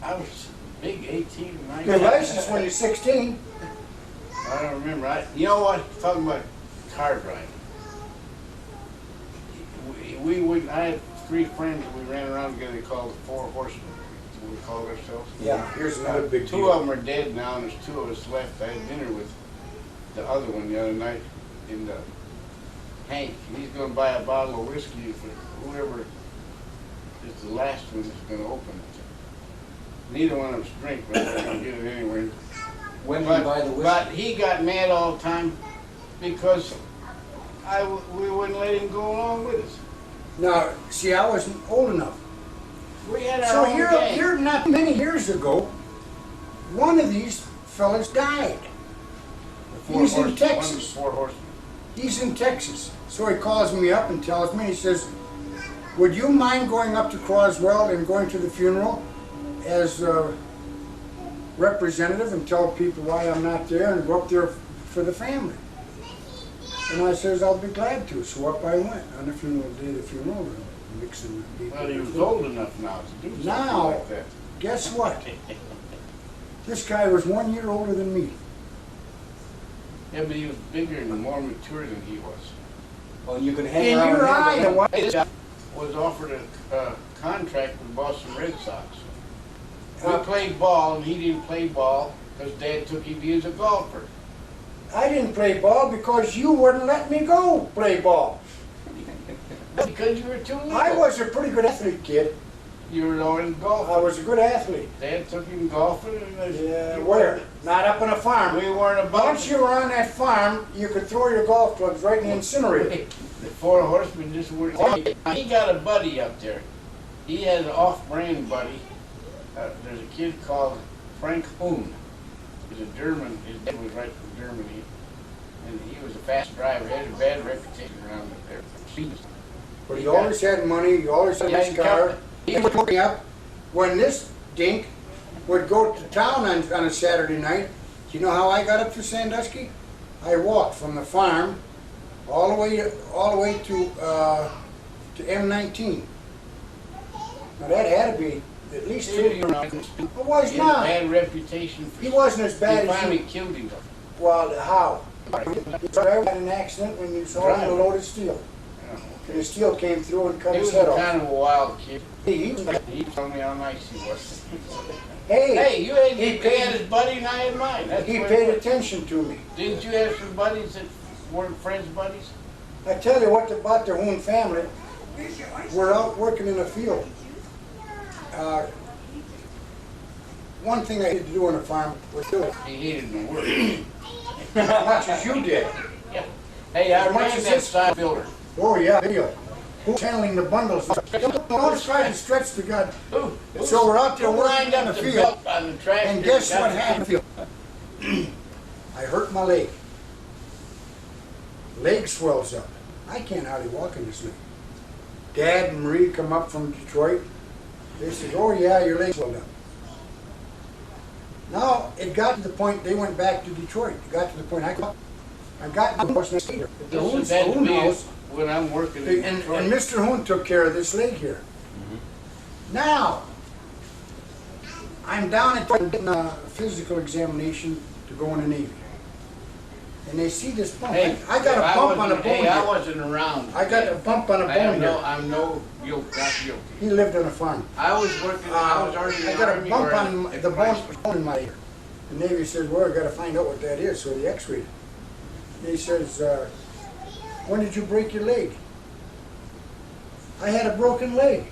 S2: I was big, 18, 19.
S3: Your license when you're 16.
S2: I don't remember. You know what? Talking about car driving. We would. I had 3 friends that we ran around together called the 4 Horsemen. We called ourselves.
S3: Yeah, here's another big
S2: 2
S3: deal.
S2: of them are dead now, and there's 2 of us left. I had dinner with the other one the other night in Hank. And he's going to buy a bottle of whiskey for whoever is the last one that's going to open it. Neither one of us drink, but they're going to get it anyway.
S5: When did you buy the whiskey?
S2: But he got mad all the time because we wouldn't let him go along with us.
S3: Now, see, I wasn't old enough.
S2: We had our
S3: So
S2: own
S3: here,
S2: gang.
S3: here, not many years ago, one of these fellas died.
S2: The 4
S3: he's in
S2: horsemen,
S3: Texas.
S2: one of the 4 horsemen.
S3: He's in Texas. So he calls me up and tells me, he says, would you mind going up to Croswell and going to the funeral as a representative and tell people why I'm not there and go up there for the family? And I says, I'll be glad to. So up I went on the funeral day of the funeral, mixing with people.
S2: Well, he was old enough now to do something
S3: Now-
S2: like that.
S3: Guess what? This guy was 1 year older than me.
S2: Yeah, but he was bigger and more mature than he was.
S5: Well, you could hang
S3: In
S5: around
S3: your
S5: with him,
S3: eye,
S5: but-
S3: and what?
S2: Hey, this guy was offered a contract with Boston Red Sox. We played ball, and he didn't play ball because Dad took him as a golfer.
S3: I didn't play ball because you wouldn't let me go play ball.
S2: Because you were too little.
S3: I was a pretty good athlete, kid.
S2: You were always
S3: I
S2: golfing.
S3: was a good athlete.
S2: Dad took him golfing. And
S3: Yeah, where? Not up on a farm.
S2: We weren't above.
S3: Once you were on that farm, you could throw your golf clubs right in the incinerator.
S2: The 4 horsemen just weren't. He got a buddy up there. He had an off-brand buddy. There's a kid called Frank Hoon. He's a German. His dad was right from Germany, and he was a fast driver. He had a bad reputation around there.
S3: But he always had money, he always had a nice car. He was looking up when this dink would go to town on a Saturday night. Do you know how I got up to Sandusky? I walked from the farm all the way to M19. Now that had to be at least
S2: He
S3: three.
S2: was
S3: It was
S2: a
S3: not.
S2: bad reputation for.
S3: He wasn't as bad
S2: They
S3: as
S2: finally
S3: you.
S2: killed him.
S3: Well, how? I had an accident when you saw him load of steel. And the steel came through and cut
S2: He
S3: his
S2: was
S3: head
S2: a
S3: off.
S2: kind of a wild kid.
S3: He
S2: He told me how nice he was.
S3: hey,
S2: Hey, you had,
S3: he
S2: he had his buddy and I had mine. That's
S3: he
S2: what
S3: paid
S2: it was.
S3: attention to me.
S2: Didn't you have some buddies that weren't friends' buddies?
S3: I tell you what about the Hoon family. We're out working in the field. One thing I hated to do on a farm was do it
S2: He hated the work.
S3: as much as you did.
S2: Hey, I
S3: As much
S2: ran
S3: as
S2: that
S3: this-
S2: side builder.
S3: Oh yeah, video. Who's handling the bundles? Don't try to stretch the gun. So we're out there
S2: Who
S3: working
S2: lined
S3: in the
S2: up the
S3: field.
S2: belt on the tractor?
S3: And guess
S2: Got
S3: what
S2: the-
S3: happened? I hurt my leg. Leg swells up. I can't hardly walk in this leg. Dad and Marie come up from Detroit. They said, "Oh yeah, your leg swelled up." Now it got to the point they went back to Detroit. It got to the point I got to the house next year. The
S2: This
S3: Hoon's
S2: is that
S3: Hoon
S2: me
S3: house.
S2: when I'm working
S3: And,
S2: in
S3: and
S2: Detroit.
S3: Mr. Hoon took care of this leg here. Now, I'm down at getting a physical examination to go in the Navy. And they see this bump.
S2: Hey,
S3: I got a bump on a bone
S2: Hey, I
S3: here.
S2: wasn't around.
S3: I got a bump on a bone here.
S2: I'm no guilt, not guilty.
S3: He lived on a farm.
S2: I was working, I was already in
S3: I
S2: the
S3: got a
S2: Army
S3: bump
S2: where
S3: on
S2: I-
S3: the bone in my ear. The Navy says, "Well, I got to find out what that is." So they x-rayed it. And he says, "When did you break your leg?" I had a broken leg.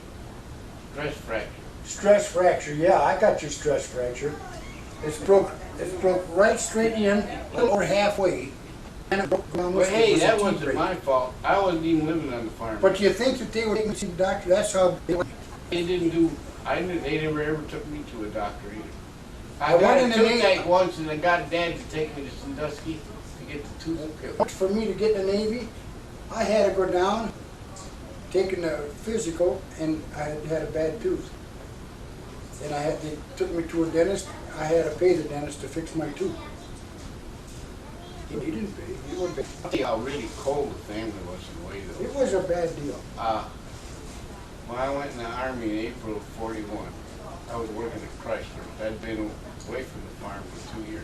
S2: Stress fracture.
S3: Stress fracture, yeah, I got your stress fracture. It's broke right straight in, a little over halfway. And it broke down
S2: Well,
S3: this way. It
S2: hey,
S3: was a
S2: that
S3: T
S2: wasn't
S3: break.
S2: my fault. I wasn't even living on the farm.
S3: But you think that they would take me to see the doctor? That's how they went.
S2: They didn't do, they never ever took me to a doctor either.
S3: I
S2: I got
S3: went
S2: a
S3: in the
S2: toothache once and I got Dad to take me to Sandusky to get the tooth pulled.
S3: For me to get in the Navy, I had to go down, taking the physical, and I had a bad tooth. And they took me to a dentist. I had to pay the dentist to fix my tooth. He didn't pay. He wouldn't pay.
S2: I'll tell you how really cold the family was in a way though.
S3: It was a bad deal.
S2: When I went in the Army in April of '41, I was working at Chrysler. I'd been away from the farm for 2 years.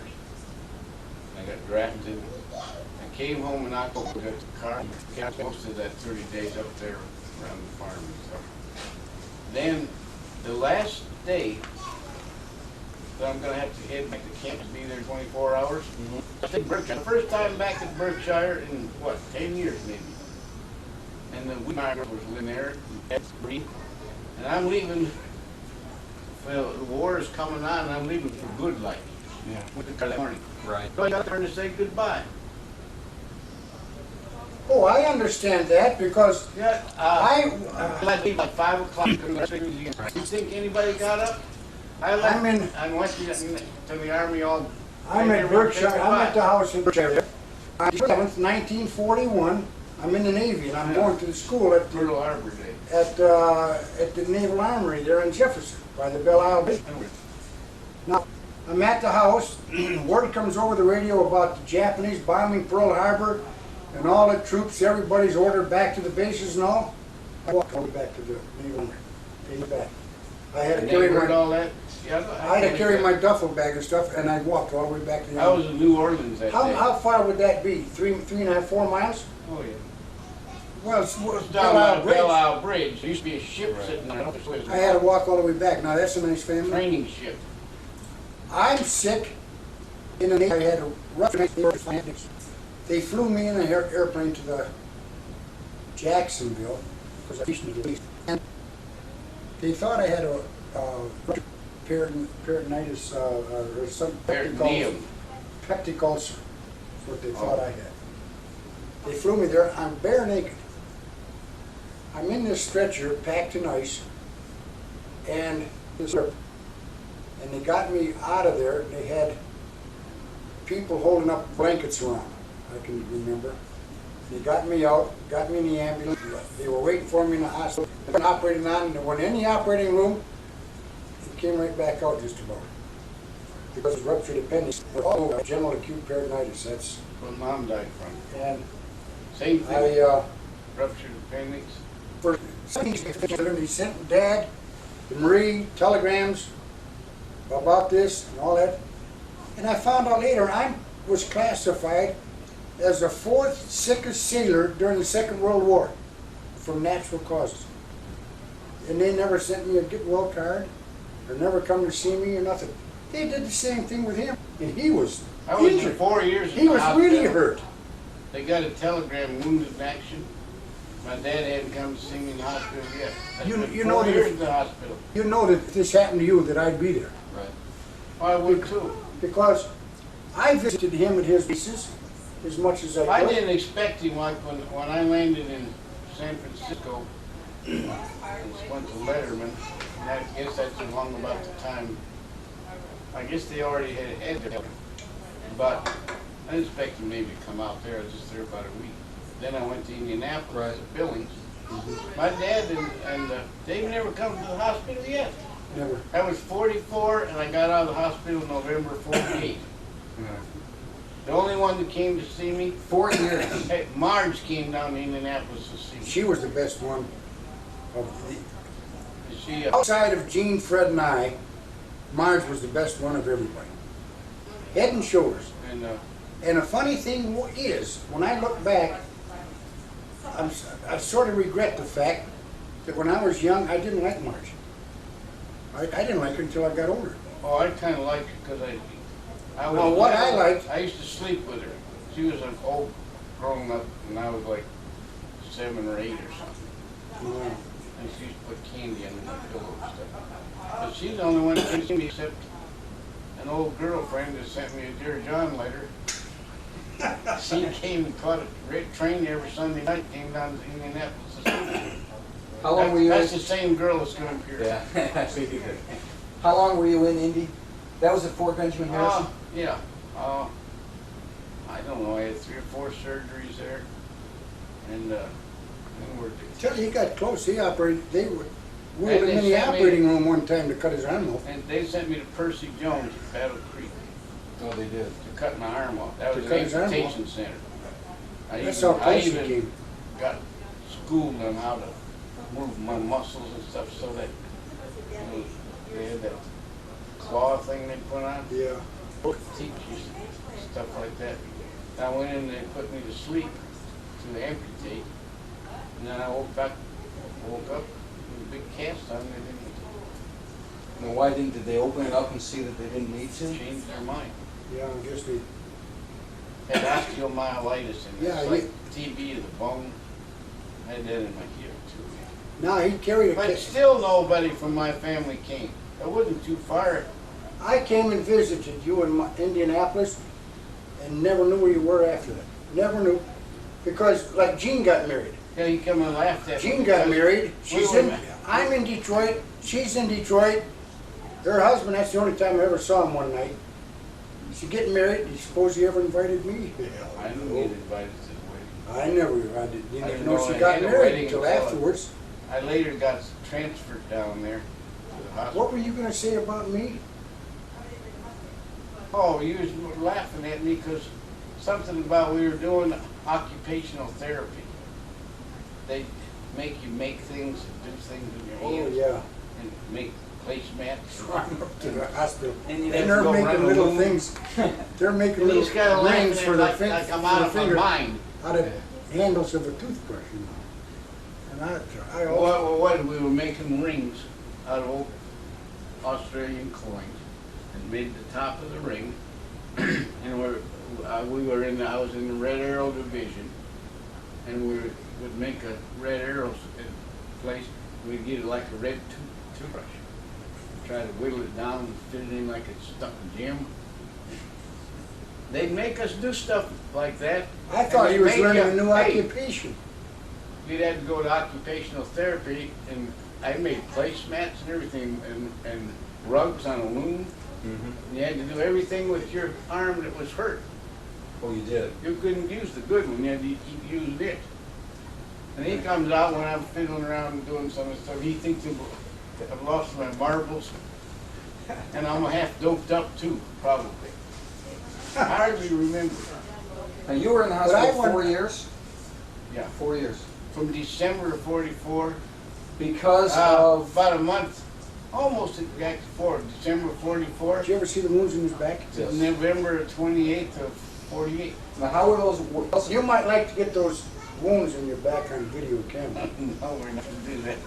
S2: I got drafted. I came home in October, got the car, got most of that 30 days up there around the farm and stuff. Then, the last day that I'm gonna have to head back to camp to be there 24 hours, I think Berkshire, first time back at Berkshire in, what, 10 years maybe. And the Weemeyer was living there, and I'm leaving, well, the war is coming on, and I'm leaving for good, like, with the California.
S5: Right.
S2: So I got there to say goodbye.
S3: Oh, I understand that because
S2: Yeah,
S3: I
S2: I leave like 5 o'clock. You think anybody got up? I left,
S3: I'm in-
S2: I went to the Army all.
S3: I'm
S2: they
S3: at
S2: never
S3: Berkshire.
S2: said
S3: I'm at the
S2: goodbye.
S3: house in Berkshire. On June 7th, 1941. I'm in the Navy and I'm going to the school at
S2: Pearl Harbor Day.
S3: at the Naval Armory there in Jefferson by the Belle Isle Base. Now, I'm at the house. Word comes over the radio about the Japanese bombing Pearl Harbor and all the troops. Everybody's ordered back to the bases and all. I walked all the way back to the Naval Armory. Came back. I had to
S2: And
S3: carry
S2: they heard
S3: my
S2: all that? Yeah,
S3: I had to carry my duffel bag and stuff, and I walked all the way back to the
S2: I was
S3: Armory.
S2: in New Orleans that day.
S3: How far would that be? Three and a half, 4 miles?
S2: Oh, yeah.
S3: Well, it's
S2: It's
S3: Belle
S2: down
S3: Isle
S2: by
S3: Bridge.
S2: Belle Isle Bridge. There used to be a ship sitting there.
S3: I had to walk all the way back. Now that's a nice family.
S2: Training ship.
S3: I'm sick. In the Navy, I had a rough night. They flew me in an airplane to the Jacksonville because I was released. And they thought I had a peritonitis or some
S2: Peritoneum.
S3: peptic ulcer. That's what they thought I had. They flew me there. I'm bare naked. I'm in this stretcher packed in ice, and they got me out of there. They had people holding up blankets around. I can remember. They got me out, got me in the ambulance. They were waiting for me in the hospital. They were operating on. They went in the operating room, It came right back out just about. Because it ruptured appendix. Oh, general acute peritonitis. That's,
S2: What Mom died from.
S3: and
S2: Same thing,
S3: I,
S2: ruptured appendix.
S3: for he sent Dad and Marie telegrams about this and all that. And I found out later I was classified as the 4th sickest sailor during the Second World War from natural causes. And they never sent me a get well card or never come to see me or nothing. They did the same thing with him. And he was
S2: I was in
S3: injured.
S2: 4 years in
S3: He
S2: the
S3: was
S2: hospital.
S3: really hurt.
S2: They got a telegram, wounded in action. My dad hadn't come to see me in the hospital yet. That's
S3: You-
S2: been
S3: you
S2: 4
S3: know that
S2: years
S3: if-
S2: in the hospital.
S3: You know that if this happened to you, that I'd be there.
S5: Right.
S2: Oh, I would too.
S3: Because I visited him at his bases as much as I
S2: I
S3: could.
S2: didn't expect him, like when I landed in San Francisco, I went to Letterman, and I guess that's along about the time, I guess they already had it, but I didn't expect him maybe to come out there. I was just there about a week. Then I went to Indianapolis,
S5: Right.
S2: to Billings. My dad and they've never come to the hospital yet.
S3: Never.
S2: I was 44 and I got out of the hospital in November 48. The only one that came to see me,
S5: 4 years.
S2: hey, Marge came down to Indianapolis to see me.
S3: She was the best one of the,
S2: She,
S3: outside of Gene, Fred, and I. Marge was the best one of everybody. Head and shoulders.
S2: and
S3: And a funny thing is, when I look back, I sort of regret the fact that when I was young, I didn't like Marge. I didn't like her until I got older.
S2: oh, I kind of liked her because I was.
S3: Well, what I liked-
S2: I used to sleep with her. She was an old grown up, and I was like 7 or 8 or something. And she used to put candy under my pillow and stuff. But she's the only one that came to me except an old girlfriend that sent me a Dear John letter. She came and caught a train every Sunday night, came down to Indianapolis to see me.
S5: How long were you?
S2: That's the same girl that's coming here.
S5: Yeah. How long were you in Indy? That was at Fort Benjamin Harrison?
S2: Yeah. I don't know, I had 3 or 4 surgeries there. And then we're.
S3: Till he got close, he operated, we were
S2: And
S3: in
S2: they
S3: the
S2: sent me-
S3: operating room one time to cut his arm off.
S2: And they sent me to Percy Jones at Battle Creek
S5: Oh, they did.
S2: to cut my arm off. That
S3: To
S2: was
S3: cut
S2: an
S3: his arm off?
S2: amputation center.
S3: That's how close he
S2: I even
S3: came.
S2: got schooled on how to move my muscles and stuff so that, they had that claw thing they put on.
S3: Yeah.
S2: Teach you stuff like that. I went in and they put me to sleep to amputate. And then I woke up with a big cast on. They
S5: Now, why did they open it up and see that they didn't need to?
S2: didn't change their mind.
S3: Yeah, I guess they,
S2: Had osteomyelitis and
S3: Yeah,
S2: it's like TB of the bone. I had that in my hip too.
S3: now he carried a
S2: But
S3: case.
S2: still nobody from my family came. I wasn't too far.
S3: I came and visited you in Indianapolis and never knew where you were after that. Never knew. Because, like, Jean got married.
S2: Yeah, he come and laughed at me.
S3: Jean got
S2: because
S3: married. She's
S2: were
S3: in,
S2: ma-
S3: I'm in Detroit. She's in Detroit. Her husband, that's the only time I ever saw him one night. She's getting married. Do you suppose he ever invited me?
S2: I didn't get invited to the wedding.
S3: I never, I didn't
S2: I
S3: even
S2: didn't
S3: know
S2: know
S3: she
S2: I
S3: got
S2: had a
S3: married
S2: wedding
S3: until
S2: until-
S3: afterwards.
S2: I later got transferred down there to the hospital.
S3: What were you gonna say about me?
S2: Oh, you was laughing at me because something about we were doing occupational therapy. They make you make things and do things with your
S3: Oh,
S2: hands
S3: yeah.
S2: and make placemats.
S3: I'm up to the hospital.
S5: And you'd
S3: And
S5: have to
S3: they're
S5: go run
S3: making
S5: a
S3: little
S5: loom.
S3: things. They're making
S2: And
S3: little
S2: he's kind of laughing
S3: rings
S2: at
S3: for
S2: me
S3: the
S2: like, like I'm
S3: for
S2: out
S3: the
S2: of my
S3: finger
S2: mind.
S3: out of handles of a toothbrush, you know. And I
S2: What we were making rings out of old Australian coins and made the top of the ring. And I was in the Red Arrow Division, and we would make a red arrow place. We'd get it like a red toothbrush. Try to whittle it down and fit it in like it's stuck in jam. They'd make us do stuff like that.
S3: I thought
S2: and
S3: he
S2: they'd
S3: was
S2: make
S3: learning
S2: you-
S3: a new
S2: hey,
S3: occupation.
S2: We'd had to go to occupational therapy, and I made placemats and everything, and rugs on a loom.
S5: Mm-hmm.
S2: You had to do everything with your arm that was hurt.
S5: Oh, you did?
S2: You couldn't use the good one, you had to keep using it. And he comes out when I'm fiddling around and doing some of the stuff, he thinks I've lost my marbles. And I'm half doped up too, probably. I hardly remember.
S5: Now, you were in the
S3: But I
S5: hospital 4
S3: wonder-
S5: years?
S2: Yeah.
S5: 4 years.
S2: From December of '44,
S5: Because of,
S2: about a month, almost exactly December of '44
S3: Did you ever see the wounds in his back?
S2: to November 28th of '48.
S5: now how were those,
S3: You might like to get those wounds in your back on video camera.
S2: No, we're not gonna do that.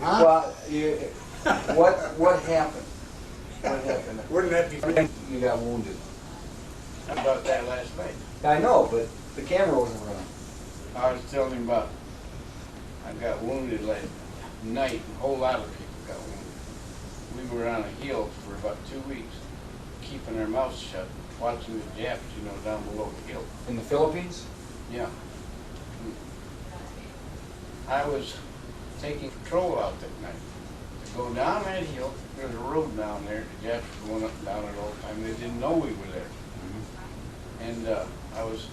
S3: Huh?
S5: well, what happened? What happened?
S3: Wouldn't that be fun?
S5: You got wounded.
S2: How about that last night?
S5: I know, but the camera wasn't running.
S2: I was telling him about, I got wounded last night, a whole lot of people got wounded. We were on a hill for about 2 weeks, keeping our mouths shut, watching the Japs, down below the hill.
S5: In the Philippines?
S2: Yeah. I was taking patrol out that night. To go down that hill, there's a road down there, the Japs were going up and down it all the time, they didn't know we were there. And I was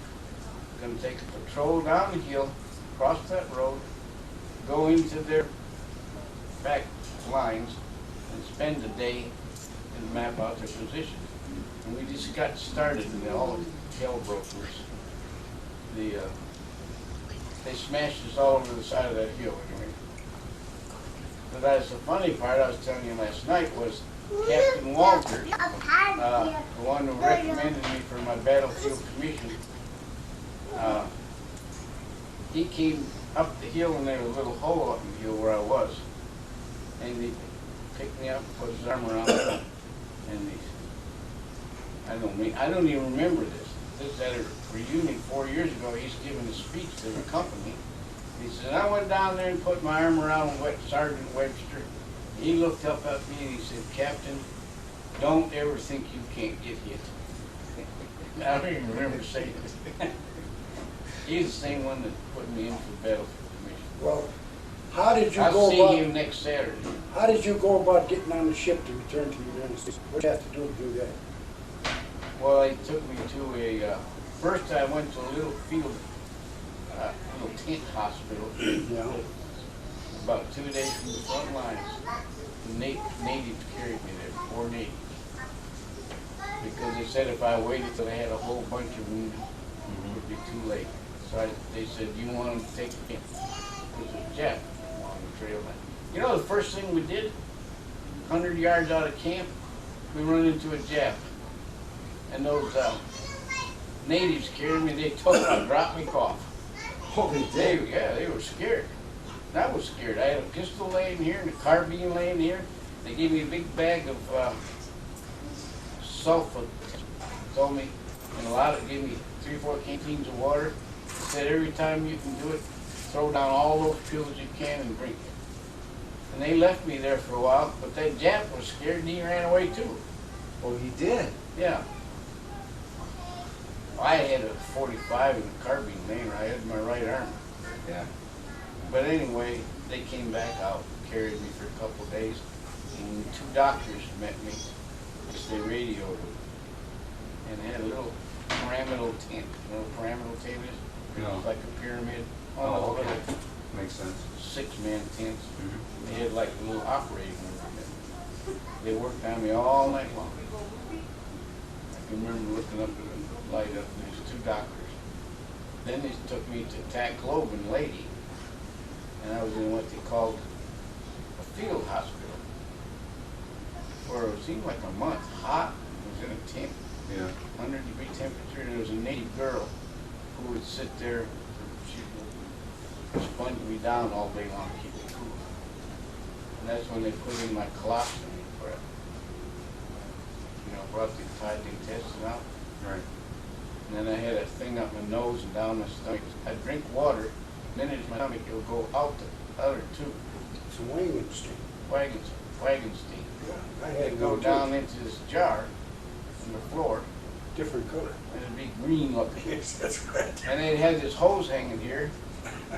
S2: gonna take a patrol down the hill, cross that road, go into their back lines, and spend the day and map out their position. And we just got started, and then all the hell broke loose. They smashed us all over the side of that hill anyway. But that's the funny part I was telling you last night was Captain Walter, the one who recommended me for my battlefield commission, he came up the hill and there was a little hole up in the hill where I was. And he picked me up, put his arm around me, and I don't even remember this. This is at a reunion 4 years ago. He's giving a speech to the company. He said, I went down there and put my arm around Sergeant Webster. He looked up at me and he said, Captain, don't ever think you can't get hit. I don't even remember saying it. He's the same one that put me in for the battlefield commission.
S3: Well, how did you
S2: I'll
S3: go
S2: see
S3: about?
S2: him next Saturday.
S3: How did you go about getting on the ship to return to the United States? What did you have to do that?
S2: Well, they took me to first I went to a little field, little tent hospital.
S3: Yeah.
S2: About 2 days from the front lines. The natives carried me there, 4 natives. Because they said if I waited till I had a whole bunch of wounded, it would be too late. So they said, you want them to take me in? Because there's a Jap along the trail. You know the first thing we did? 100 yards out of camp, we run into a Jap. And those natives carried me, they took me, dropped me off.
S5: Oh, they did?
S2: They were scared. I was scared. I had a pistol laying here and a carbine laying here. They gave me a big bag of sulfa, told me, and gave me 3 or 4 canteens of water. Said every time you can do it, throw down all those pills you can and drink it. And they left me there for a while, but that Jap was scared and he ran away too.
S5: Oh, he did?
S2: Yeah. I had a 45 and a carbine laying right in my right arm.
S5: Yeah.
S2: But anyway, they came back out, carried me for a couple of days, and 2 doctors met me. They radioed me, and they had a little pyramidal tent. You know what a pyramidal tent is?
S5: No.
S2: It's like a pyramid.
S5: Oh, okay.
S2: Little
S5: Makes sense.
S2: 6-man tents.
S5: Mhm.
S2: They had like a little operating room in there. They worked on me all night long. I can remember looking up at the light up, and there's 2 doctors. Then they took me to Tacloban Lady, and I was in what they called a field hospital, where it seemed like a month, hot. It was in a tent,
S5: Yeah.
S2: 100-degree temperature, and there was a native girl who would sit there. She would sponge me down all day long to keep me cool. And that's when they put in my colostomy breath. Brought the tied the intestine out.
S5: Right.
S2: And then I had a thing up my nose and down my stomach. I'd drink water, then in my stomach it would go out the other tube.
S3: It's a Wangenstein.
S2: Wagenstein.
S3: Yeah, I had
S2: It'd go
S3: one too.
S2: down into this jar on the floor,
S3: Different color.
S2: and it'd be green looking.
S3: Yes, that's right.
S2: And they'd had this hose hanging here,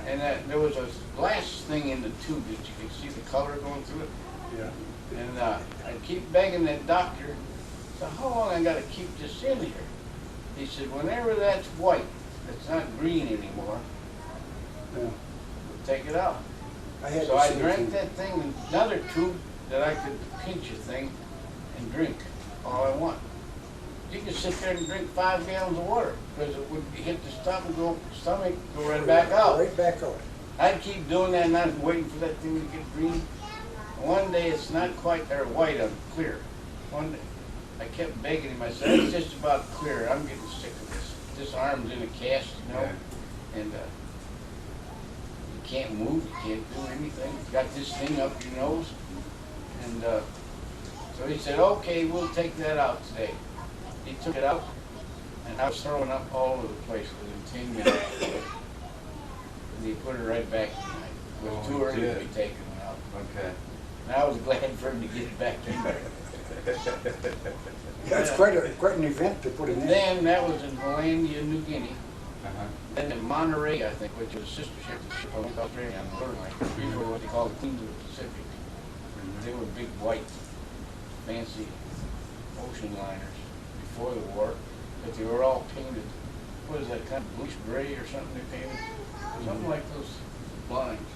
S2: and there was a glass thing in the tube that you could see the color going through it.
S3: Yeah.
S2: And I'd keep begging that doctor, so how long I gotta keep this in here? He said, whenever that's white, it's not green anymore,
S3: Yeah.
S2: we'll take it out.
S3: I had
S2: So
S3: the
S2: I
S3: same
S2: drank
S3: thing.
S2: that thing, in another tube that I could pinch a thing, and drink all I want. You can sit there and drink 5 gallons of water, because it would hit the stomach, go right back out.
S3: Right back out.
S2: I'd keep doing that and I'm waiting for that thing to get green. One day it's not quite, or white, I'm clear. One day, I kept begging him, I said, it's just about clear, I'm getting sick of this. This arm's in a cast, you know, and you can't move, you can't do anything. You got this thing up your nose. And so he said, okay, we'll take that out today. He took it out, and I was throwing up all over the place within 10 minutes. And he put it right back. It was too early to be taken out.
S5: Okay.
S2: And I was glad for him to get it back in there.
S3: That's quite an event to put it in.
S2: Then that was in Hollandia, New Guinea.
S5: Uh-huh.
S2: Then in Monterey, I think, which was a sister ship of Australia on the border line. These were what they called the Queens of the Pacific. They were big, white, fancy ocean liners before the war, but they were all painted. What is that, kind of bluish gray or something they painted? Something like those lines.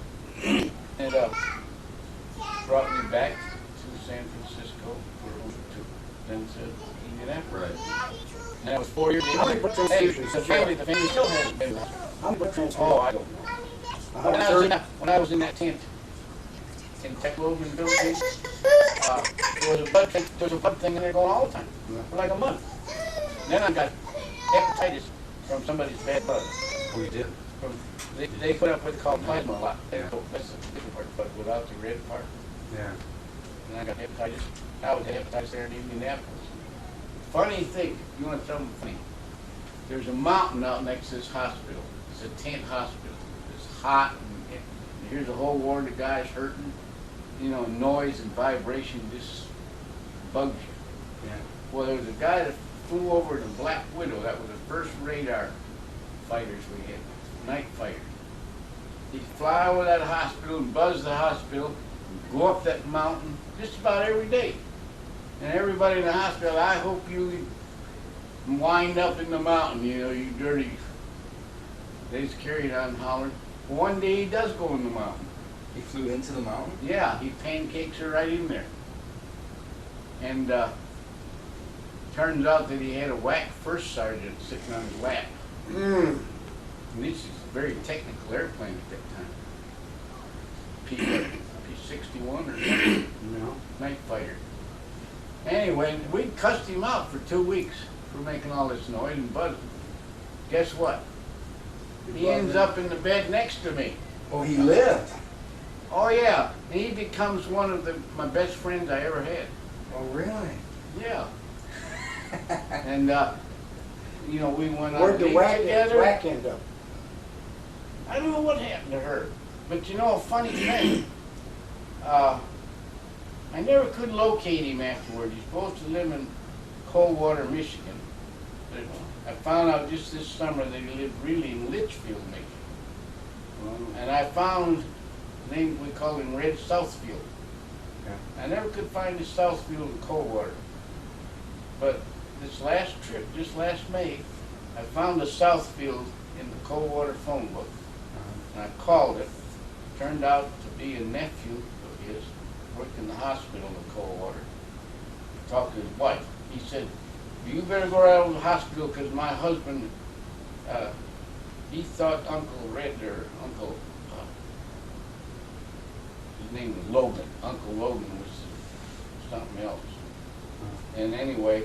S2: And brought me back to San Francisco for a week or two. Then to Indianapolis.
S5: Right.
S2: And that was 4 years ago.
S3: How many books on
S2: Hey,
S3: stations?
S2: the family still hasn't been there.
S3: How many books
S2: Oh, I don't know. When I was in that tent in Tecloban, Philippines, there was a blood thing in there going all the time for like a month. Then I got hepatitis from somebody's bad blood.
S5: Oh, you did?
S2: They put up what they call plasma a lot. That's the different part, but without the red part.
S5: Yeah.
S2: And I got hepatitis. I was hepatitis there in Indianapolis. Funny thing, you want something funny? There's a mountain out next to this hospital. It's a tent hospital. It's hot, and here's a whole ward of guys hurting. You know, noise and vibration just bugs you.
S5: Yeah.
S2: Well, there was a guy that flew over to Black Widow. That was the first radar fighters we had, night fighters. He'd fly over that hospital and buzz the hospital, and go up that mountain just about every day. And everybody in the hospital, I hope you wind up in the mountain, you know, you dirty. They just carried on hollering. Well, one day he does go in the mountain.
S5: He flew into the mountain?
S2: Yeah, he pancakes her right in there. And turns out that he had a whack first sergeant sitting on his lap.
S3: Mm.
S2: And this is a very technical airplane at that time. P-61 or something,
S3: No.
S2: night fighter. Anyway, we cussed him out for 2 weeks for making all this noise and buzzing. Guess what? He ends up in the bed next to me.
S5: Oh, he lived?
S2: Oh yeah, and he becomes one of my best friends I ever had.
S5: Oh, really?
S2: Yeah. And you know, we went on
S3: Where'd the
S2: dates together.
S3: whack end up?
S2: I don't know what happened to her, but you know, a funny thing. I never could locate him afterward. He's supposed to live in Coldwater, Michigan. But I found out just this summer that he lived really in Litchfield, Michigan. And I found the name we call him Red Southfield.
S5: Yeah.
S2: I never could find the Southfield in Coldwater. But this last trip, just last May, I found the Southfield in the Coldwater phone book. And I called it. Turned out to be a nephew of his, worked in the hospital in Coldwater. Talked to his wife. He said, you better go out to the hospital because my husband, he thought Uncle Red, or Uncle, his name was Logan. Uncle Logan was something else. And anyway,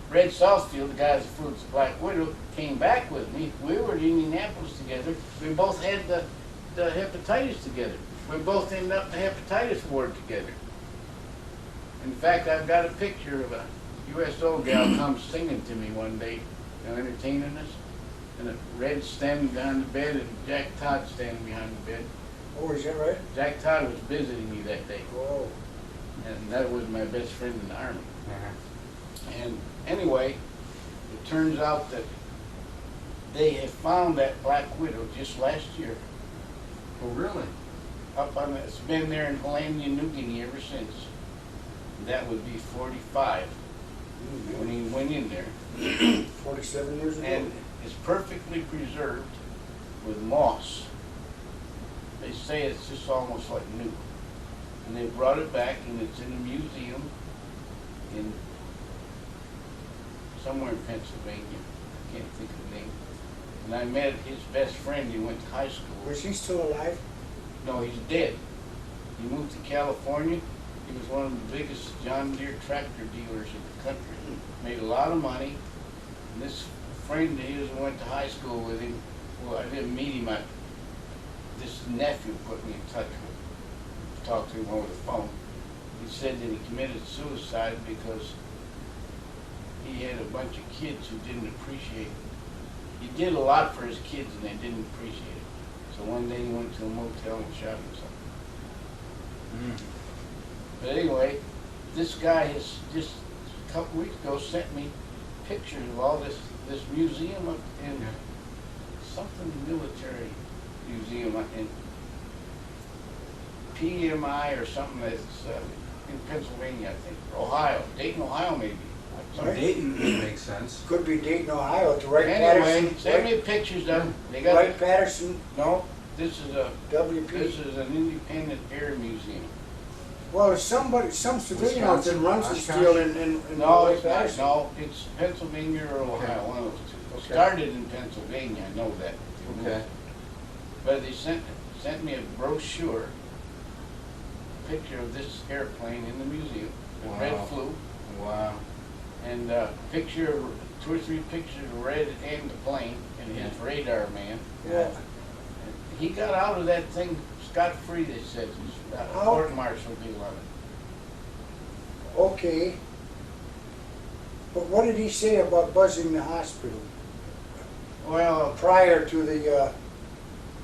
S2: Red Southfield, the guy that flew the Black Widow, came back with me. We were in Indianapolis together. We both had the hepatitis together. We both ended up in the hepatitis ward together. In fact, I've got a picture of a USO gal comes singing to me one day, entertaining us, and Red's standing behind the bed and Jack Todd standing behind the bed.
S3: Oh, is that right?
S2: Jack Todd was visiting me that day,
S3: Oh.
S2: and that was my best friend in the Army.
S5: Uh-huh.
S2: And anyway, it turns out that they had found that Black Widow just last year.
S5: Oh, really?
S2: Up on it's been there in Hollandia, New Guinea ever since. That would be 45 when he went in there.
S3: 47 years ago.
S2: And it's perfectly preserved with moss. They say it's just almost like new. And they brought it back, and it's in a museum in somewhere in Pennsylvania. I can't think of the name. And I met his best friend. He went to high school.
S3: Was he still alive?
S2: No, he's dead. He moved to California. He was one of the biggest John Deere tractor dealers in the country. Made a lot of money. And this friend of his who went to high school with him, well, I didn't meet him. This nephew put me in touch with, talked to him over the phone. He said that he committed suicide because he had a bunch of kids who didn't appreciate it. He did a lot for his kids and they didn't appreciate it. So one day he went to a motel and shot himself. But anyway, this guy has just a couple weeks ago sent me pictures of all this museum up in something military museum in PMI or something that's in Pennsylvania, I think, or Ohio, Dayton, Ohio maybe.
S3: Right.
S5: Dayton makes sense.
S3: Could be Dayton, Ohio. It's Wright
S2: Anyway,
S3: Patterson.
S2: send me pictures of them. They got
S3: Wright Patterson,
S2: no. This is
S3: WP.
S2: an independent air museum.
S3: Well, there's some civilian outfit
S5: Wisconsin?
S3: runs the steel in
S2: No,
S3: Wright
S2: it's not.
S3: Patterson.
S2: No, it's Pennsylvania or Ohio, one of those two. It started in Pennsylvania, I know that.
S5: Okay.
S2: But they sent me a brochure, picture of this airplane in the museum, the
S5: Wow.
S2: Red flew,
S5: Wow.
S2: and picture of 2 or 3 pictures of Red and the plane and his radar man.
S3: Yeah.
S2: He got out of that thing scot-free, they said.
S3: How?
S2: Court martial deal on it.
S3: Okay. But what did he say about buzzing the hospital
S2: Well,
S3: prior to the,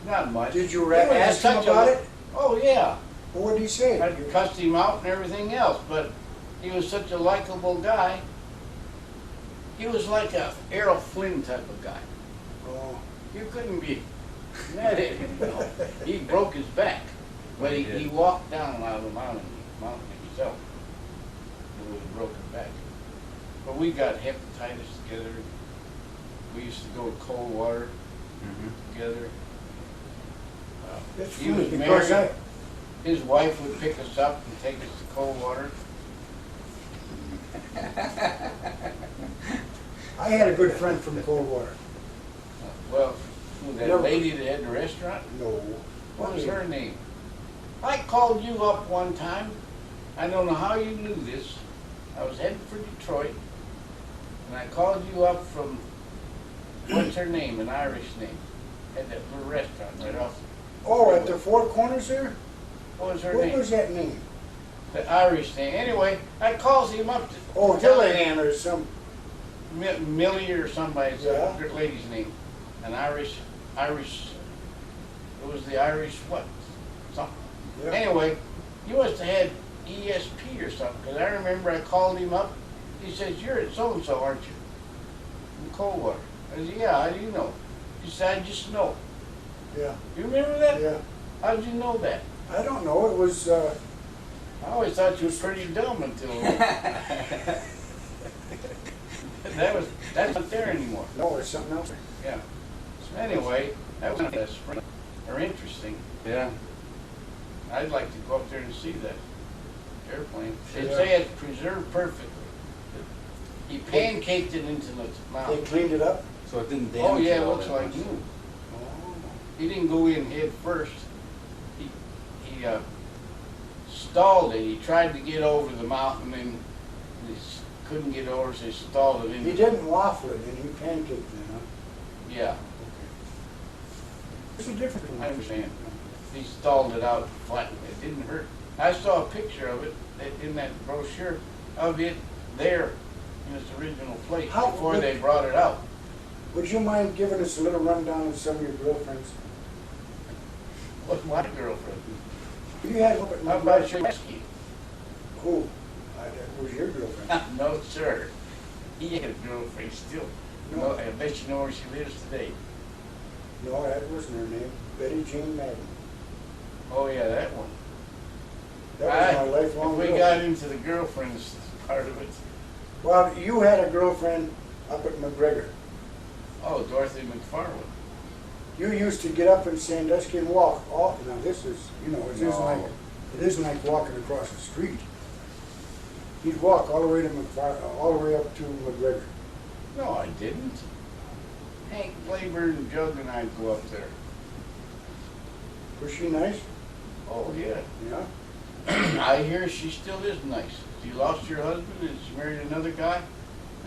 S2: not much.
S3: did you
S2: It was
S3: ask him
S2: such a-
S3: about it?
S2: Oh, yeah.
S3: What did he say?
S2: I cussed him out and everything else, but he was such a likable guy. He was like a Errol Flynn type of guy.
S3: Oh,
S2: You couldn't be mad at him, you know. He broke his back, but
S5: He
S2: he
S5: did.
S2: walked down out of the mountain himself with a broken back. But we got hepatitis together. We used to go to Coldwater together.
S3: that's
S2: He was
S3: funny because
S2: married. His wife would pick us up and take us to Coldwater.
S3: I had a good friend from Coldwater.
S2: Well, that
S3: Never-
S2: lady that had the restaurant,
S3: No.
S2: what was her name? I called you up one time. I don't know how you knew this. I was heading for Detroit, and I called you up from, what's her name, an Irish name, at that little restaurant right off.
S3: Oh, at the Four Corners there?
S2: What was her
S3: What
S2: name?
S3: was that name?
S2: The Irish name. Anyway, I calls him up to.
S3: Oh, Hillihan or some,
S2: Millie or somebody, it's
S3: Yeah.
S2: a lady's name. An Irish, it was the Irish what? Something.
S3: yeah.
S2: Anyway, he must have had ESP or something, because I remember I called him up. He says, "You're at so-and-so, aren't you? In Coldwater." I said, "Yeah, how do you know?" He said, "I just know."
S3: Yeah,
S2: You remember that?
S3: yeah.
S2: How did you know that?
S3: I don't know, it was,
S2: I always thought you was pretty dumb until that's not there anymore.
S3: no, it's something else.
S2: Yeah. So anyway, that was that's or interesting.
S5: Yeah.
S2: I'd like to go up there and see that airplane. They
S3: Yeah.
S2: say it's preserved perfectly. He pancaked it into the
S3: They
S2: mountain.
S3: cleaned it up?
S5: So it didn't damage
S2: Oh yeah, it
S5: all
S2: looks
S5: that
S2: like
S5: much.
S2: new.
S3: Oh.
S2: He didn't go in head first. He stalled it. He tried to get over the mountain and he couldn't get over, so he stalled it in.
S3: He didn't waffle it, and he pancaked it, huh?
S2: Yeah,
S3: There's a difference.
S2: I understand. He stalled it out flat. It didn't hurt. I saw a picture of it in that brochure of it there in its original place
S3: How-
S2: before they brought it out.
S3: Would you mind giving us a little rundown of some of your girlfriends?
S2: What's my girlfriend?
S3: You had one, but
S2: How about Shemsky?
S3: Who? That was your girlfriend.
S2: No, sir. He had a girlfriend still.
S3: No.
S2: No, I bet you know where she lives today.
S3: No, that wasn't her name. Betty Jean Madden.
S2: Oh yeah, that one.
S3: That was my lifelong
S2: If we got
S3: girlfriend.
S2: into the girlfriends part of it.
S3: Well, you had a girlfriend up at McGregor.
S2: Oh, Dorothy McFarland.
S3: You used to get up in Sandusky and walk off. Now this is, this is
S2: No.
S3: like It isn't like walking across the street. He'd walk all the way to all the way up to McGregor.
S2: No, I didn't. Hank Blaber and Jug and I'd go up there.
S3: Was she nice?
S2: Oh, yeah.
S3: Yeah.
S2: I hear she still is nice. She lost her husband and she married another guy.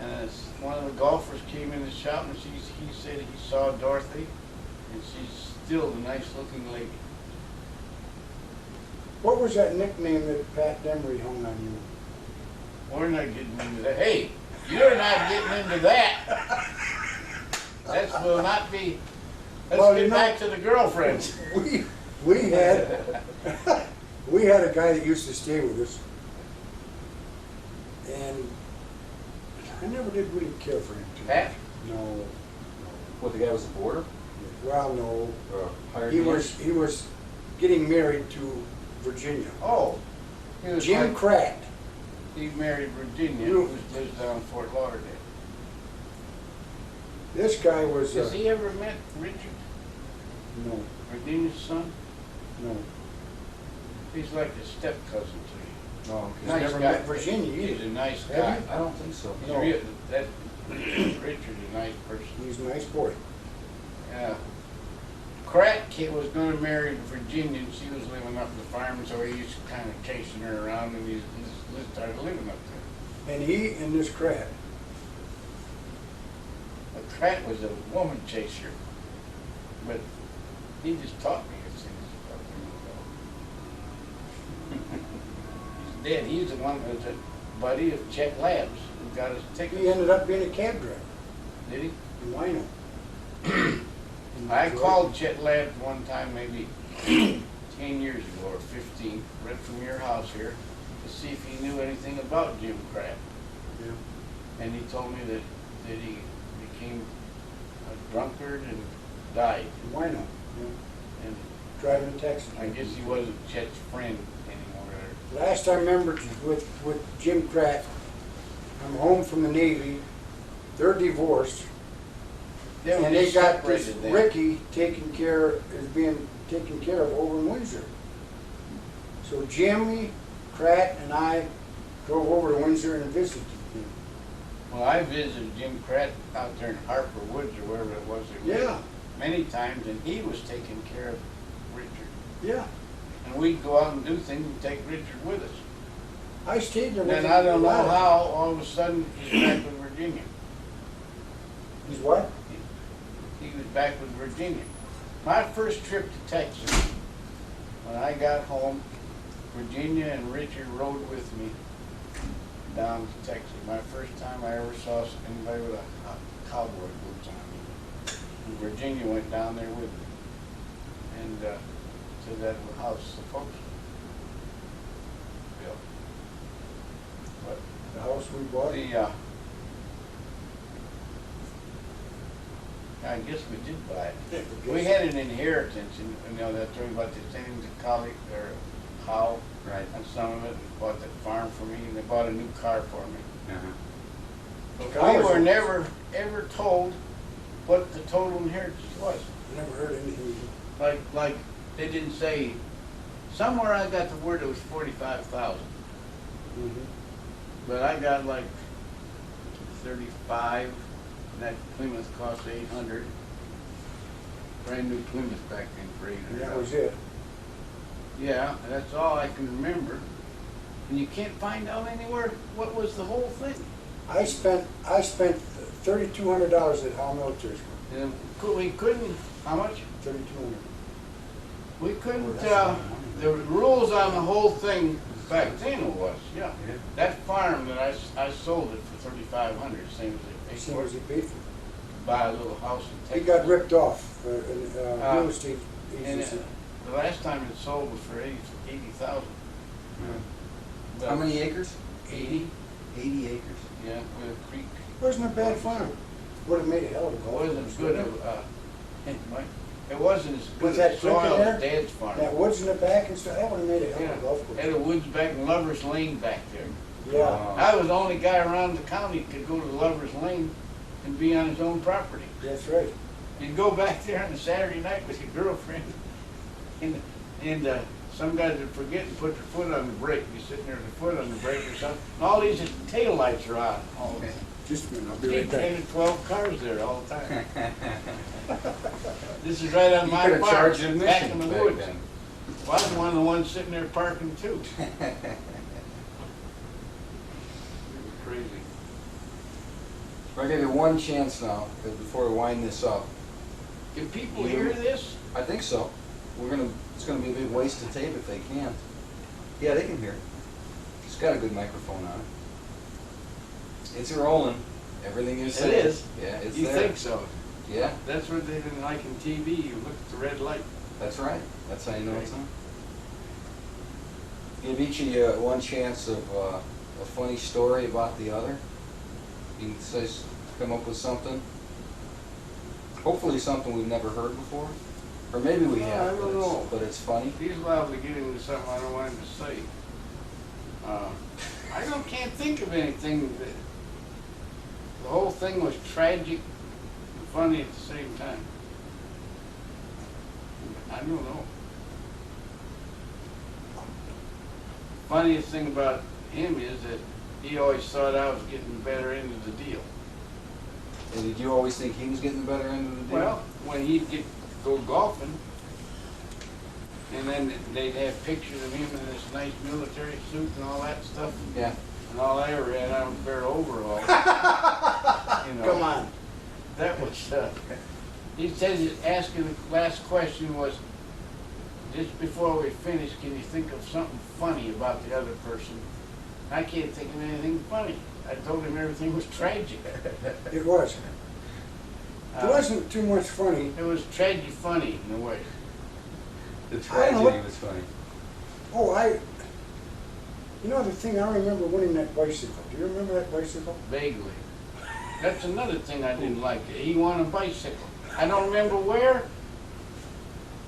S2: And one of the golfers came in the shop and he said he saw Dorothy and she's still a nice looking lady.
S3: What was that nickname that Pat Demery hung on you?
S2: We're not getting into that. Hey, you're not getting into that. That will not be. Let's
S3: Well,
S2: get
S3: you know-
S2: back to the girlfriends.
S3: We had we had a guy that used to stay with us, and I never did really care for him too
S2: Pat?
S3: much. No.
S5: What, the guy was a boarder?
S3: Well, no.
S5: Or hired
S3: He
S5: hand?
S3: was getting married to Virginia.
S2: Oh, he was
S3: Jim
S2: like,
S3: Pratt.
S2: he married Virginia,
S3: You-
S2: who lives down in Fort Lauderdale.
S3: This guy was
S2: Has he ever met Richard,
S3: no,
S2: Virginia's son?
S3: no.
S2: He's like a step cousin to
S5: No,
S3: He's
S2: Nice
S3: never
S2: guy.
S3: met Virginia
S2: you. He's
S3: either.
S2: a nice
S3: Have
S2: guy.
S3: you?
S5: I don't think so.
S2: He's
S3: No.
S2: that Richard's a nice person.
S3: He's a nice boy.
S2: Yeah. Pratt was going to marry Virginia, and she was living up in the farm, so he used to kind of chasing her around, and he started living up there.
S3: And he and this Pratt.
S2: But Pratt was a woman chaser, but he just taught me his things. He's dead. He's the one that was a buddy of Chet Labs who got his tickets.
S3: He ended up being a cab driver
S2: Did he?
S3: in Wino.
S2: I called Chet Labs one time, maybe 10 years ago or 15, right from your house here, to see if he knew anything about Jim Pratt.
S3: Yeah.
S2: And he told me that he became a drunkard and died.
S3: In Wino. Yeah.
S2: And
S3: Driving a taxi.
S2: I guess he wasn't Chet's friend anymore.
S3: Last I remember with Jim Pratt, I'm home from the Navy. They're divorced.
S2: They were
S3: And they
S2: just
S3: got this
S2: separated then.
S3: Ricky being taken care of over in Windsor. So Jimmy, Pratt, and I drove over to Windsor and visited him.
S2: Well, I visited Jim Pratt out there in Harper Woods or wherever it was. they lived
S3: Yeah,
S2: Many times, and he was taking care of Richard.
S3: yeah.
S2: And we'd go out and do things and take Richard with us.
S3: I stayed there with
S2: And
S3: him.
S2: I don't know
S3: a lot.
S2: how, all of a sudden, he's back with Virginia.
S3: He's what?
S2: He was back with Virginia. My first trip to Texas, when I got home, Virginia and Richard rode with me down to Texas. My first time I ever saw anybody with a cowboy boots on. And Virginia went down there with me. And to that house the folks built. But
S3: The house we bought.
S2: I guess we did buy it.
S3: Yeah,
S2: We had an inheritance, and you know that story about the sending to college or how
S5: Right.
S2: and some of it, and bought that farm for me, and they bought a new car for me.
S5: Uh-huh.
S2: But
S3: Cars
S2: we were
S3: are-
S2: never ever told what the total inheritance was.
S3: I never heard anything.
S2: Like they didn't say. Somewhere I got the word it was 45,000, but I got like 35. And that Plymouth cost 800. Brand new Plymouth back then for 800.
S3: And that was it.
S2: Yeah, that's all I can remember. And you can't find out anywhere what was the whole thing.
S3: I spent $3,200 at Howell Military School.
S2: And we couldn't, how much?
S3: $3,200.
S2: We couldn't,
S3: Oh, that's a lot of money.
S2: the rules on the whole thing back then was, yeah.
S5: Yeah.
S2: That farm that I sold it for 3,500, same as
S3: I
S2: they
S3: see
S2: paid
S3: what
S2: for
S3: he
S2: it.
S3: paid for.
S2: Buy a little house in
S3: He
S2: Texas.
S3: got ripped off in real estate
S2: And
S3: agency.
S2: the last time it sold was for 80,000. But
S5: How many acres?
S2: 80,
S5: 80 acres.
S2: yeah, with a creek.
S3: Wasn't a bad farm. Would have made a hell of a
S2: It
S3: golf
S2: wasn't
S3: course,
S2: as good,
S3: wouldn't
S2: it wasn't as
S3: With
S2: good
S3: that
S2: as
S3: creek in
S2: soil
S3: there?
S2: as Dad's farm.
S3: That woods in the back and stuff, that would have made a hell
S2: Yeah,
S3: of a golf course.
S2: had the woods back in Lover's Lane back there.
S3: Yeah.
S2: I was the only guy around the county that could go to Lover's Lane and be on his own property.
S3: That's right.
S2: You'd go back there on a Saturday night with your girlfriend and some guys would forget and put their foot on the brake. You're sitting there with your foot on the brake or something, and all these tail lights are on all the time.
S3: Just a minute, I'll be
S2: See,
S3: right back.
S2: 10 to 12 cars there all the time. This is right on
S5: You
S2: my
S5: could have
S2: farm,
S5: charged
S2: back in
S5: admission
S2: the
S5: back
S2: woods.
S5: then.
S2: Well, I was one of the ones sitting there parking too. It was crazy.
S5: I'll give you one chance now, before we wind this up.
S2: Can people hear this?
S5: I think so. It's gonna be a big waste of tape if they can't. Yeah, they can hear. It's got a good microphone on it. It's rolling. Everything you say.
S2: It is?
S5: Yeah, it's
S2: You
S5: there.
S2: think so?
S5: Yeah,
S2: That's what they didn't like in TV. You look at the red light.
S5: that's right. That's how you know it's on. Give each of you one chance of a funny story about the other. You can say, come up with something. Hopefully something we've never heard before. Or maybe we
S2: Well,
S5: have,
S2: I don't know.
S5: but it's funny.
S2: He's allowed to get into something I don't want him to say. Can't think of anything. The whole thing was tragic and funny at the same time. I don't know. Funniest thing about him is that he always thought I was getting the better end of the deal.
S5: And did you always think he was getting the better end of the deal?
S2: Well, when he'd go golfing, and then they'd have pictures of him in this nice military suit and all that stuff.
S5: Yeah.
S2: And all I ever had on was a pair of overalls. You know,
S3: Come on.
S2: that was, he said, asking the last question was, just before we finish, can you think of something funny about the other person? I can't think of anything funny. I told him everything was tragic.
S3: It was. It wasn't too much funny.
S2: It was tragic funny in a way.
S5: The
S3: I don't know
S5: tragedy
S3: what-
S5: was funny.
S3: Oh, you know the thing, I remember winning that bicycle. Do you remember that bicycle?
S2: Vaguely. That's another thing I didn't like. He won a bicycle. I don't remember where,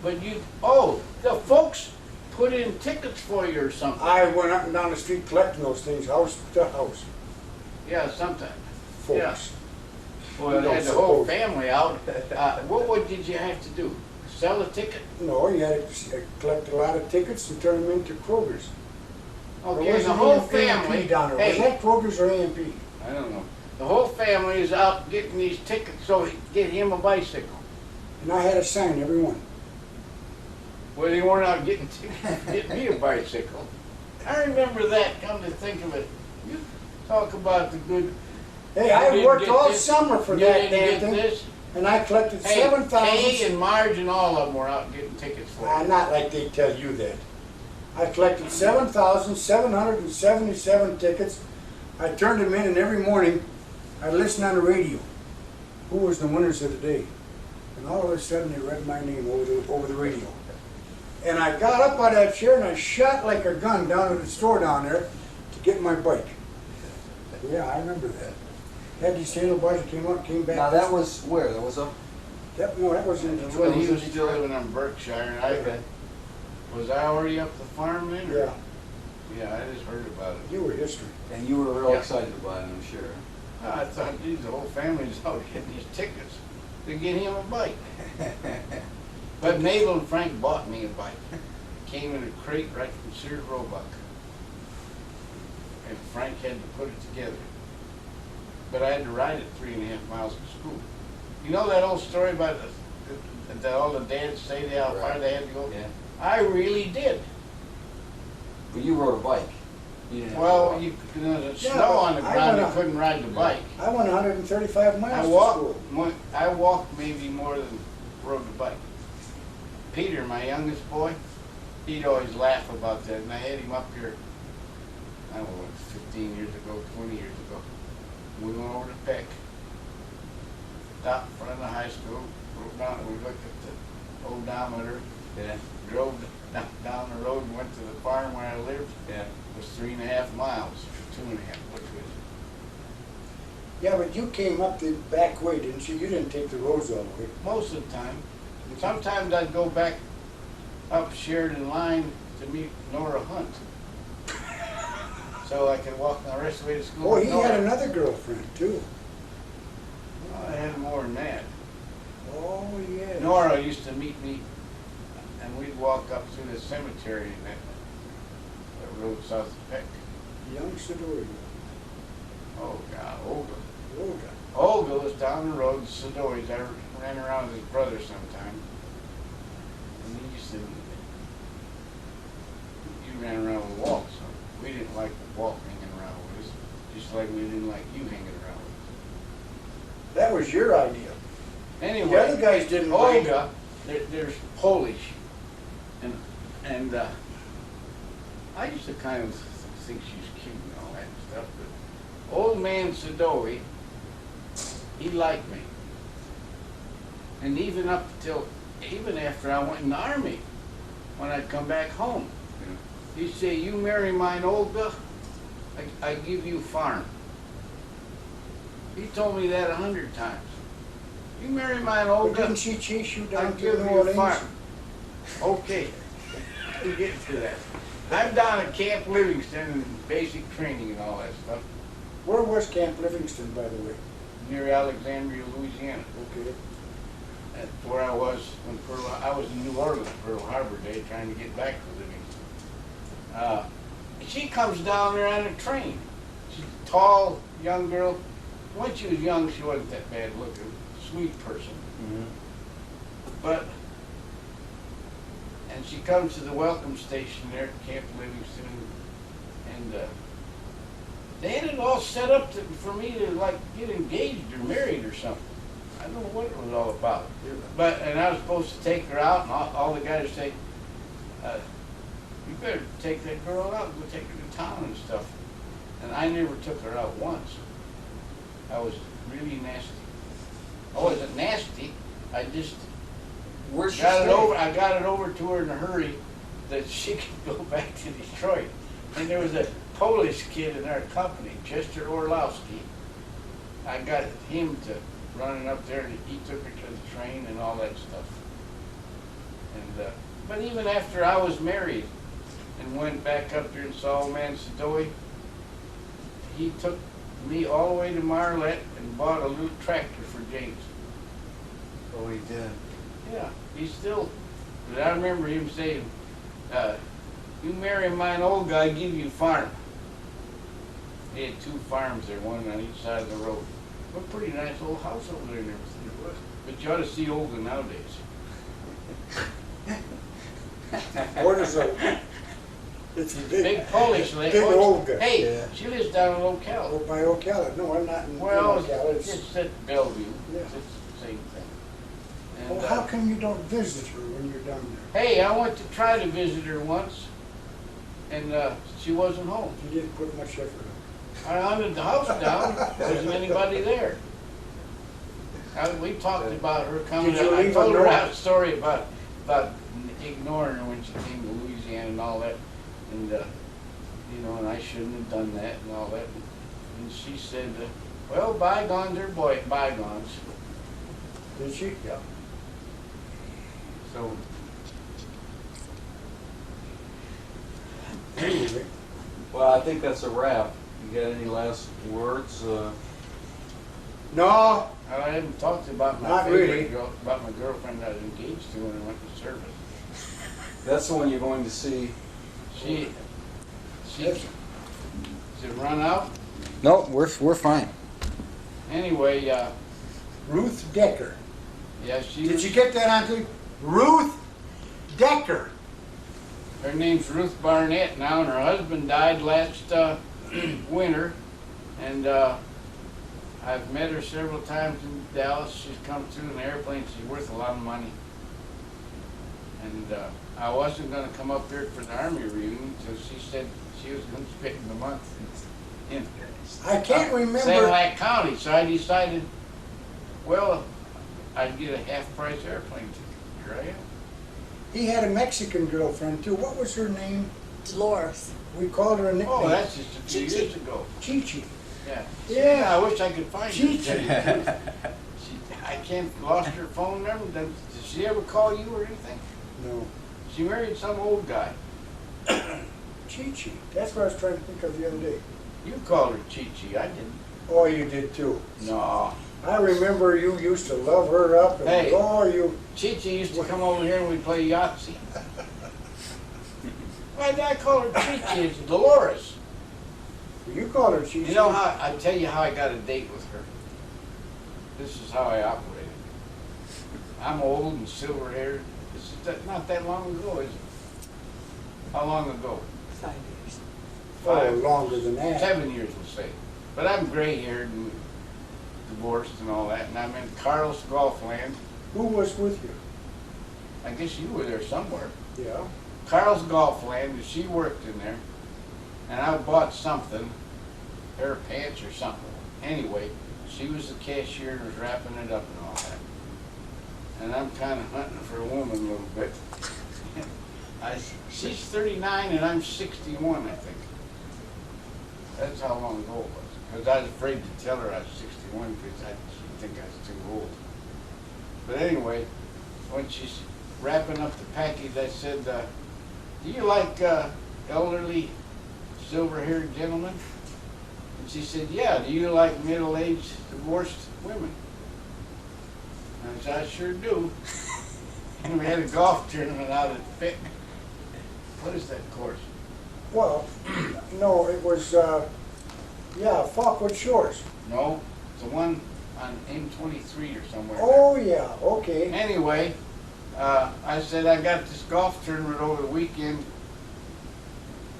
S2: but the folks put in tickets for you or something.
S3: I went up and down the street collecting those things, house to house,
S2: Yeah, sometime.
S3: folks.
S2: Well,
S3: You
S2: they
S3: don't
S2: had the whole
S3: suppose.
S2: family out. What did you have to do? Sell a ticket?
S3: No, you had to collect a lot of tickets and turn them into Kroger's. There
S2: Okay, the
S3: wasn't
S2: whole
S3: A&P
S2: family.
S3: down there. Was
S2: Hey,
S3: that Kroger's or A&P?
S2: I don't know. The whole family is out getting these tickets so he can get him a bicycle.
S3: And I had a sign, every one.
S2: Well, they weren't out getting tickets to get me a bicycle. I remember that, come to think of it. You talk about the good.
S3: Hey,
S2: You
S3: I
S2: didn't
S3: worked
S2: get
S3: all
S2: this,
S3: summer for
S2: you
S3: that
S2: didn't
S3: damn
S2: get
S3: thing,
S2: this.
S3: and I collected
S2: Hey, Kay
S3: 7,000.
S2: and Marge and all of them were out getting tickets for it.
S3: Not like they tell you that. I collected 7,777 tickets. I turned them in, and every morning I'd listen on the radio. Who was the winners of the day? And all of a sudden they read my name over the radio. And I got up out of that chair and I shot like a gun down to the store down there to get my bike. Yeah, I remember that. Had these handlebars that came back.
S5: Now that was where? That was up?
S3: No, that was in
S2: Well, he
S5: was
S2: was
S5: in
S2: still
S5: Detroit.
S2: living in Berkshire, and
S5: Okay.
S2: was I already up the farm then? or-
S3: Yeah,
S2: Yeah, I just heard about it.
S3: you were history.
S5: And you were real
S2: Yeah.
S5: excited about it, I'm sure.
S2: I thought, geez, the whole family's out getting these tickets to get him a bike. But Mabel and Frank bought me a bike. Came in a crate right from Sears Roebuck. And Frank had to put it together. But I had to ride it 3.5 miles to school. You know that old story about that all the dads say how far
S5: Right.
S2: they had to go?
S5: Yeah.
S2: I really did.
S5: But you rode a bike. You didn't have to
S2: Well,
S5: walk.
S2: there's
S3: Yeah,
S2: snow on the
S3: I
S2: ground,
S3: went
S2: you couldn't ride the bike.
S3: I went 135
S2: I
S3: miles to
S2: walked,
S3: school.
S2: I walked maybe more than rode the bike. Peter, my youngest boy, he'd always laugh about that, and I had him up here, I don't know, 15 years ago, 20 years ago. We went over to Peck, stopped in front of the high school, drove down, we looked at the odometer,
S5: Yeah,
S2: drove down the road and went to the farm where I lived.
S5: yeah.
S2: It was 3.5 miles, 2.5, which was,
S3: Yeah, but you came up the back way, didn't you? You didn't take the roads all the way.
S2: most of the time. Sometimes I'd go back up Sheridan Line to meet Nora Hunt. So I could walk the rest of the way to school.
S3: Oh,
S2: with
S3: he
S2: Nora.
S3: had another girlfriend too.
S2: Well, I had more than that.
S3: Oh, yeah.
S2: Nora used to meet me and we'd walk up through the cemetery and that road south of Peck.
S3: Young Sidori.
S2: Oh God, Olga.
S3: Olga.
S2: Olga was down the road, the Sadois. I ran around with his brother sometime. And he used to, you ran around with Walt, so we didn't like Walt hanging around with us, just like we didn't like you hanging around with us.
S3: That was your idea.
S2: Anyway,
S3: The other guys didn't mind.
S2: Olga, there's Polish, and I used to kind of think she's cute and all that stuff, but old man Sadoi, he liked me. And even after I went in the army, when I'd come back home, he'd say, "You marry mine Olga, I give you farm." He told me that 100 times. You marry mine
S3: But
S2: Olga,
S3: didn't she chase you
S2: I'll
S3: down to
S2: give
S3: New
S2: you a
S3: Orleans?
S2: farm. Okay, we'll get to that. I'm down at Camp Livingston in basic training and all that stuff,
S3: Where was Camp Livingston, by the way?
S2: near Alexandria, Louisiana.
S3: Okay.
S2: That's where I was when I was in New Orleans Pearl Harbor Day trying to get back to Livingston. She comes down there on a train. She's a tall, young girl. When she was young, she wasn't that bad looking, sweet person. But, and she comes to the welcome station there at Camp Livingston, and they had it all set up for me to like get engaged or married or something. I don't know what it was all about. But, and I was supposed to take her out, and all the guys say, you better take that girl out, go take her to town and stuff. And I never took her out once. I was really nasty. I wasn't nasty, I just
S5: Where's she
S2: got it
S5: stay?
S2: over. I got it over to her in a hurry that she could go back to Detroit. And there was a Polish kid in our company, Chester Orlowski. I got him to running up there, and he took her to the train and all that stuff. And but even after I was married and went back up there and saw old man Sadoi, he took me all the way to Marlette and bought a little tractor for James.
S5: Oh, he did.
S2: Yeah, he still, but I remember him saying, you marry mine old guy, give you farm. He had 2 farms there, one on each side of the road. A pretty nice old house over there and everything it was. But you ought to see Olga nowadays.
S3: What is a... It's a
S2: Big Polish lady.
S3: Big Olga.
S2: Hey,
S3: Yeah.
S2: she lives down in Ocala.
S3: Oh, by Ocala. No, I'm not in
S2: Well,
S3: Ocala.
S2: it's at Bellevue.
S3: Yeah.
S2: It's the same thing. And,
S3: Well, how come you don't visit her when you're down there?
S2: hey, I went to try to visit her once, and she wasn't home.
S3: You didn't put much effort in.
S2: I hunted the house down, there wasn't anybody there. We talked about her coming
S3: Did you
S2: down. I
S3: leave
S2: told
S3: a
S2: her
S3: note?
S2: that story about ignoring her when she came to Louisiana and all that. And, you know, and I shouldn't have done that and all that. And she said, well, bygones are bygones.
S3: Did she?
S2: Yeah. So,
S3: Anyway,
S5: Well, I think that's a wrap. You got any last words?
S3: no,
S2: I haven't talked about my
S3: Not
S2: favorite
S3: really.
S2: girl, about my girlfriend I was engaged to when I went to service.
S5: That's the one you're going to see.
S2: She run out.
S5: No, we're fine.
S2: Anyway,
S3: Ruth Decker.
S2: yeah, she
S3: Did
S2: was,
S3: you get that, Auntie? Ruth Decker.
S2: her name's Ruth Barnett now, and her husband died last winter. And I've met her several times in Dallas. She's come through in an airplane. She's worth a lot of money. And I wasn't going to come up here for the Army reunion until she said she was going to spend the month in
S3: I can't
S2: St.
S3: remember.
S2: Lac County. So I decided, well, I'd get a half-price airplane ticket. Here I am.
S3: He had a Mexican girlfriend too. What was her name?
S6: Dolores.
S3: We called her a nickname.
S2: Oh, that's just a few
S6: Chi-Chi.
S2: years ago.
S3: Chi-Chi.
S2: Yeah.
S3: Yeah.
S2: I wish I could find
S3: Chi-Chi.
S2: her. I can't, lost her phone number. Did she ever call you or anything?
S3: No.
S2: She married some old guy.
S3: Chi-Chi. That's what I was trying to think of the other day.
S2: You called her Chi-Chi. I didn't.
S3: Oh, you did too.
S2: No.
S3: I remember you used to love her up and
S2: Hey.
S3: oh, you,
S2: Chichi used to come over here and we'd play Yahtzee. Why did I call her Chichi? It's Dolores.
S3: you called her Chichi.
S2: You know how, I tell you how I got a date with her. This is how I operated. I'm old and silver haired. This is not that long ago, is it? How long ago?
S6: 5 years.
S3: Oh, longer than that.
S2: 7 years, we'll say. But I'm gray haired and divorced and all that, and I'm in Carlos Golf Land.
S3: Who was with you?
S2: I guess you were there somewhere.
S3: Yeah.
S2: Carl's Golf Land, and she worked in there, and I bought something, a pair of pants or something. Anyway, she was the cashier and was wrapping it up and all that. And I'm kind of hunting for a woman a little bit. She's 39 and I'm 61, I think. That's how long ago it was. Because I was afraid to tell her I was 61 because she'd think I was too old. But anyway, when she's wrapping up the package, I said, do you like elderly, silver-haired gentlemen? And she said, yeah. Do you like middle-aged, divorced women? And I said, I sure do. And we had a golf tournament out at Fit. What is that course?
S3: Well, no, it was, yeah, Falkwood Shores.
S2: No, it's the one on M23 or somewhere.
S3: Oh, yeah, okay.
S2: Anyway, I said, I got this golf tournament over the weekend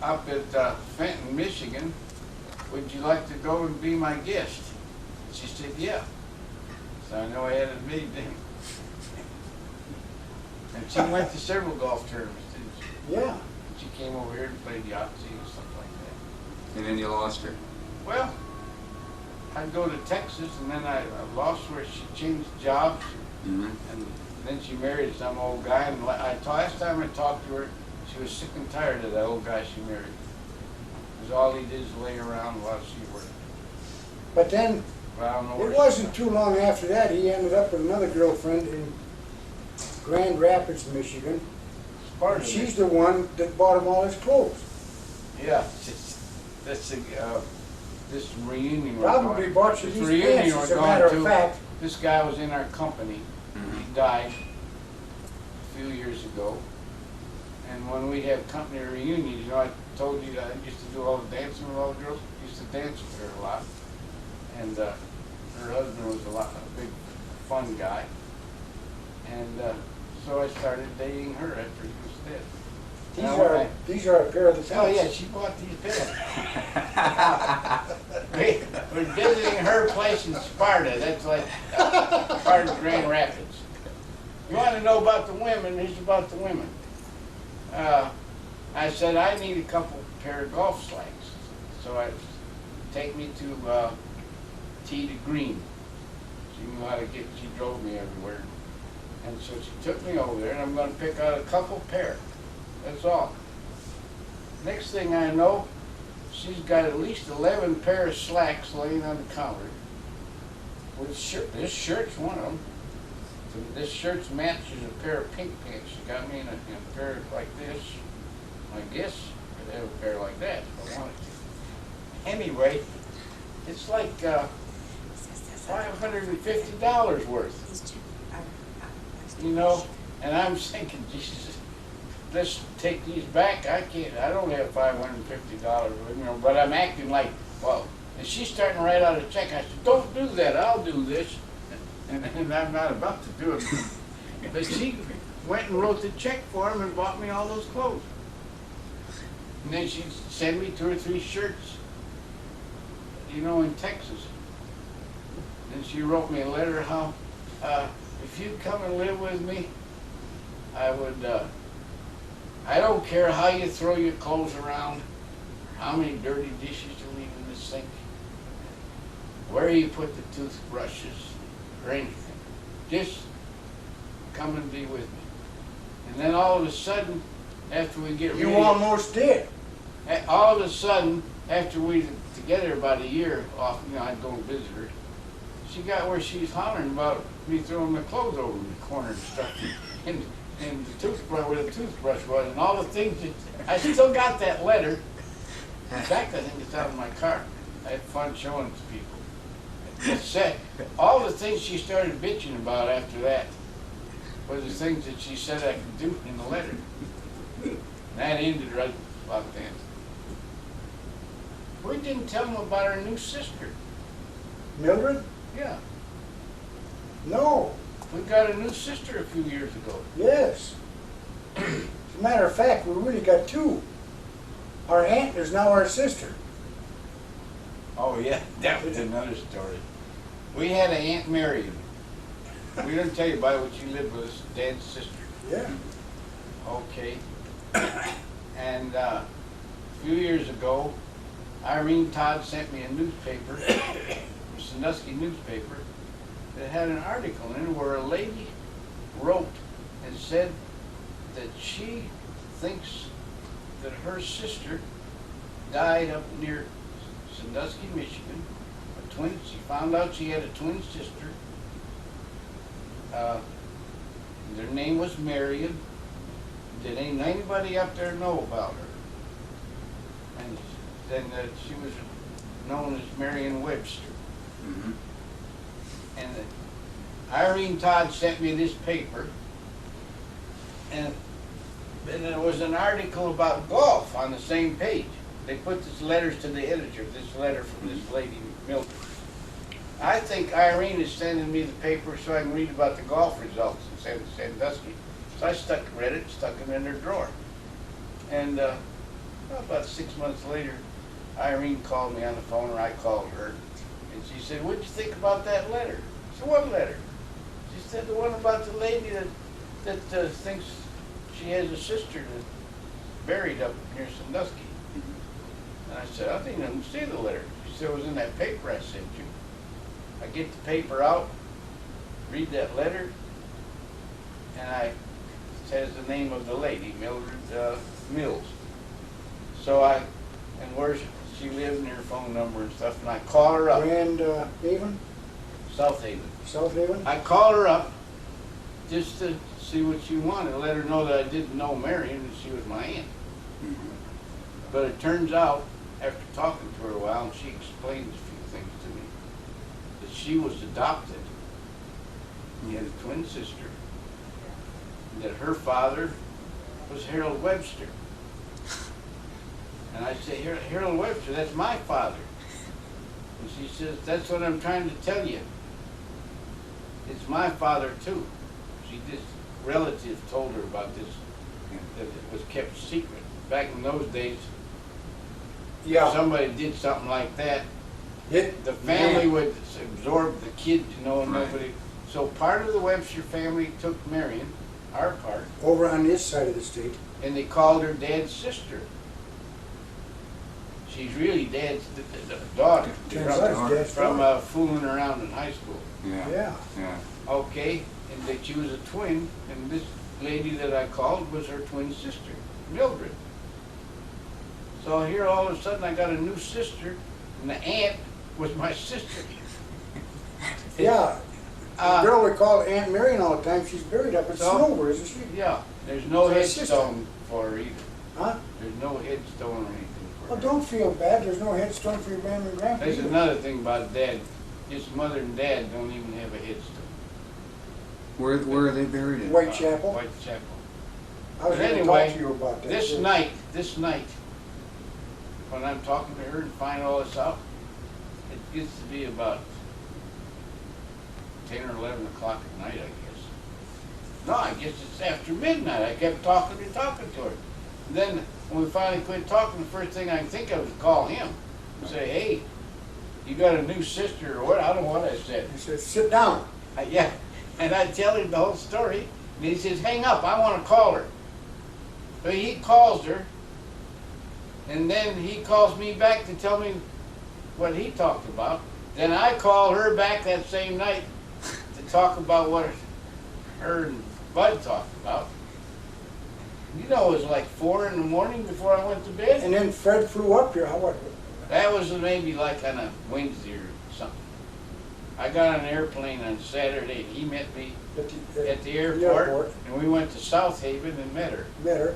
S2: up at Fenton, Michigan. Would you like to go and be my guest? She said, yeah. So I know I had it made then. And she went to several golf tournaments, didn't she?
S3: Yeah.
S2: She came over here and played Yahtzee and stuff like that.
S5: And then you lost her.
S2: Well, I'd go to Texas and then I lost her. She changed jobs.
S5: Mm-hmm.
S2: And then she married some old guy, and last time I talked to her, she was sick and tired of that old guy she married. Because all he did is lay around while she worked.
S3: But then,
S2: But I don't know where
S3: it
S2: she
S3: wasn't
S2: went.
S3: too long after that, he ended up with another girlfriend in Grand Rapids, Michigan.
S2: Part
S3: And
S2: of
S3: she's
S2: it.
S3: the one that bought him all his clothes.
S2: Yeah, that's this reunion. we're
S3: Probably
S2: going-
S3: bought you
S2: this
S3: these
S2: reunion
S3: pants,
S2: we're
S3: as a
S2: going
S3: matter of
S2: to,
S3: fact.
S2: This guy was in our company.
S5: Mm-hmm.
S2: He died a few years ago. And when we'd have company reunions, you know, I told you that I used to do all the dancing with all the girls. I used to dance with her a lot. And her husband was a big, fun guy. And so I started dating her after he was dead.
S3: These are a pair of the pants.
S2: Oh yeah, she bought these pants. We're visiting her place in Sparta. That's like part of Grand Rapids. You want to know about the women? Here's about the women. I said I need a couple pair of golf slacks. So I take me to Tee to Green. She knew how to get. She drove me everywhere. And so she took me over there, and I'm going to pick out a couple pair. That's all. Next thing I know, she's got at least 11 pair of slacks laying on the counter. With shirt. This shirt's one of them. This shirt's matches a pair of pink pants. She got me in a pair like this. I guess I could have a pair like that if I wanted to. Anyway, it's like $550 worth. You know, and I'm thinking, Jesus, let's take these back. I don't have $550 with me, but I'm acting like, well, and she's starting to write out a check. I said, don't do that, I'll do this. And I'm not about to do it. But she went and wrote the check for him and bought me all those clothes. And then she'd send me 2 or 3 shirts, you know, in Texas. And she wrote me a letter how, if you'd come and live with me, I would, I don't care how you throw your clothes around, how many dirty dishes you leave in the sink, where you put the toothbrushes, or anything. Just come and be with me. And then all of a sudden, after we get
S3: You
S2: ready,
S3: almost did.
S2: all of a sudden, after we were together about a year off, you know, I'd go and visit her, she got where she's hollering about me throwing my clothes over in the corner and stuff. And the toothbrush, where the toothbrush was, and all the things that, I still got that letter. In fact, I think it's out in my car. I had fun showing it to people. said, all the things she started bitching about after that were the things that she said I could do in the letter. And that ended right about then. We didn't tell them about our new sister.
S3: Mildred?
S2: Yeah,
S3: No.
S2: we got a new sister a few years ago.
S3: Yes. As a matter of fact, we really got two. Our aunt is now our sister.
S2: Oh yeah, that was another story. We had an Aunt Marion. We didn't tell you about it when she lived with us, Dad's sister.
S3: Yeah.
S2: Okay. And a few years ago, Irene Todd sent me a newspaper, a Sandusky newspaper, that had an article in it where a lady wrote and said that she thinks that her sister died up near Sandusky, Michigan. A twin. She found out she had a twin sister. Their name was Marion. Did anybody up there know about her? And then she was known as Marion Webster.
S5: Mhm.
S2: And Irene Todd sent me this paper, and there was an article about golf on the same page. They put these letters to the editor, this letter from this lady, Mildred. I think Irene is sending me the paper so I can read about the golf results in Sandusky. So I read it, stuck them in her drawer. And about 6 months later, Irene called me on the phone, or I called her, and she said, "What'd you think about that letter?" I said, "What letter?" She said, "The one about the lady that thinks she has a sister that's buried up near Sandusky." And I said, "I didn't even see the letter." She said, "It was in that paper I sent you." I get the paper out, read that letter, and it says the name of the lady, Mildred Mills. So and where she lived and her phone number and stuff, and I call her up,
S3: Grand Haven?
S2: South Haven.
S3: South Haven?
S2: I called her up just to see what she wanted, let her know that I didn't know Marion and she was my aunt. But it turns out, after talking to her a while, and she explained a few things to me, that she was adopted. She had a twin sister, and that her father was Harold Webster. And I say, "Harold Webster, that's my father." And she says, "That's what I'm trying to tell you. It's my father too." This relative told her about this, that it was kept secret. Back in those days, if
S3: Yeah.
S2: somebody did something like that,
S3: It,
S2: the family would absorb the kid to know
S5: Right.
S2: nobody. So part of the Webster family took Marion, our part,
S3: over on this side of the state.
S2: and they called her Dad's sister. She's really Dad's daughter
S3: Turns out it's Dad's
S2: from
S3: daughter.
S2: fooling around in high school.
S5: Yeah.
S3: Yeah.
S5: Yeah.
S2: Okay, and that she was a twin, and this lady that I called was her twin sister, Mildred. So here all of a sudden I got a new sister, and the aunt was my sister.
S3: Yeah. The
S2: Uh,
S3: girl we call Aunt Marion all the time, she's buried up at
S2: So?
S3: Snover, isn't she?
S2: Yeah, there's no
S3: So it's sister.
S2: headstone for her either.
S3: Huh?
S2: There's no headstone or anything for
S3: Well,
S2: her.
S3: don't feel bad, there's no headstone for your grandma and grandpa.
S2: There's
S3: either.
S2: another thing about Dad. His mother and Dad don't even have a headstone.
S5: Where are they buried in?
S3: Whitechapel.
S2: Whitechapel.
S3: I was
S2: But
S3: gonna
S2: anyway,
S3: talk to you about that.
S2: This
S3: too.
S2: night, when I'm talking to her and find all this out, it gets to be about 10 or 11 o'clock at night, I guess. No, I guess it's after midnight. I kept talking to her. And then, when we finally quit talking, the first thing I can think of is call him and say, "Hey, you got a new sister," or what? I don't know what I said.
S3: He said, sit down.
S2: Yeah, and I tell him the whole story, and he says, "Hang up, I want to call her." So he calls her, and then he calls me back to tell me what he talked about. Then I call her back that same night to talk about what her and Bud talked about. You know, it was like 4 in the morning before I went to bed.
S3: And then Fred flew up here, how, what?
S2: That was maybe like on a Wednesday or something. I got on an airplane on Saturday, and he met me at the airport, and we went to South Haven and met her.
S3: Met her,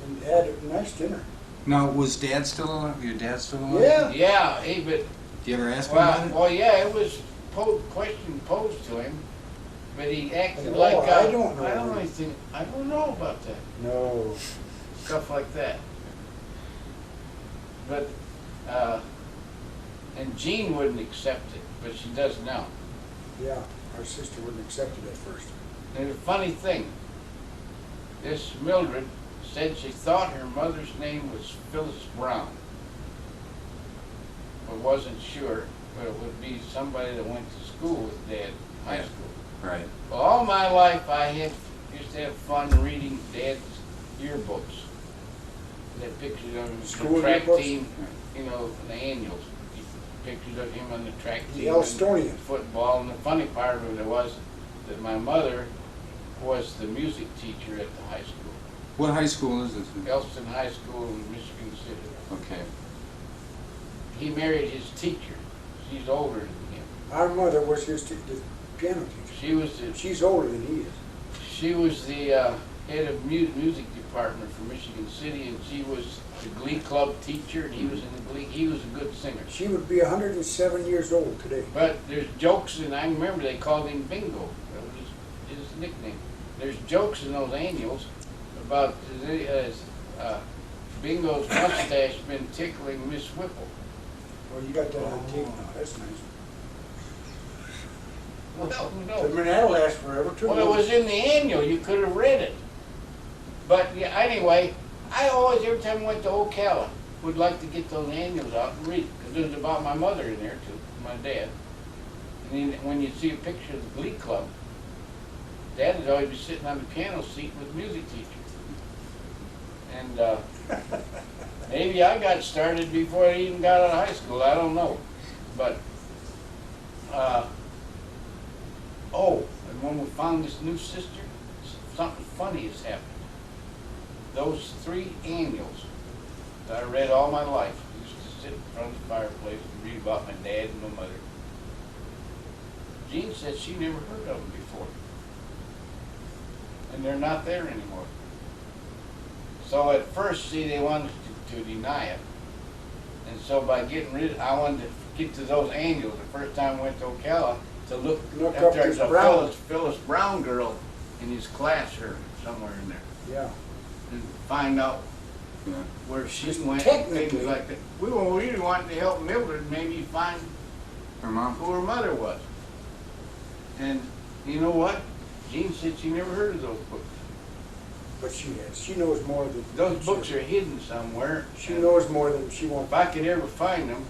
S3: and had a nice dinner.
S5: Now, was Dad still alive? Your dad still alive?
S3: Yeah.
S2: Yeah, hey, but
S5: Do you ever ask him about it?
S2: Well, yeah, it was question posed to him, but he acted
S3: Oh,
S2: like,
S3: I don't know.
S2: I don't know anything, I don't know about that,
S3: No.
S2: stuff like that. But, and Jean wouldn't accept it, but she does now.
S3: Yeah, our sister wouldn't accept it at first.
S2: And the funny thing, this Mildred said she thought her mother's name was Phyllis Brown, but wasn't sure, but it would be somebody that went to school with Dad, high
S5: Yeah.
S2: school.
S5: Right.
S2: Well, all my life I used to have fun reading Dad's yearbooks. They had pictures of him,
S3: School
S2: the track
S3: yearbooks?
S2: team, you know, the annuals. Pictures of him on the track
S3: The
S2: team.
S3: Elstonian.
S2: And football, and the funny part of it was that my mother was the music teacher at the high school.
S5: What high school is this?
S2: Elston High School in Michigan City.
S5: Okay.
S2: He married his teacher. She's older than him.
S3: Our mother was his the piano teacher. She's older than he is.
S2: She was the head of music department for Michigan City, and she was the glee club teacher, and he was in the glee. He was a good singer.
S3: She would be 107 years old today.
S2: But there's jokes, and I remember they called him Bingo. That was his nickname. There's jokes in those annuals about Bingo's mustache been tickling Miss Whipple.
S3: Well, you got that on tape now. That's nice.
S2: Well, who
S3: I
S2: knows?
S3: mean, that'll last forever too.
S2: Well, it was in the annual. You could have read it. But yeah, anyway, I always, every time I went to Ocala, would like to get those annuals out and read, because it was about my mother in there too, my dad. And then when you see a picture of the Glee Club, Dad would always be sitting on the piano seat with the music teacher. And maybe I got started before I even got out of high school. I don't know, but oh, and when we found this new sister, something funny has happened. Those 3 annuals that I read all my life, I used to sit in front of the fireplace and read about my dad and my mother. Jean said she never heard of them before. And they're not there anymore. So at first, see, they wanted to deny it. And so by getting rid, I wanted to get to those annuals. The first time I went to Ocala to look
S3: Look
S2: if
S3: up
S2: there's
S3: this
S2: a
S3: Brown.
S2: Phyllis Brown girl in his class or somewhere in there.
S3: Yeah.
S2: And find out
S5: Yeah.
S2: where she
S3: Just
S2: went,
S3: technically-
S2: things like that. We were really wanting to help Mildred maybe find
S5: Her mom?
S2: who her mother was. And you know what? Jean said she never heard of those books.
S3: But she has. She knows more than
S2: Those books are hidden somewhere.
S3: She
S2: and
S3: knows more than she won't.
S2: If I could ever find them,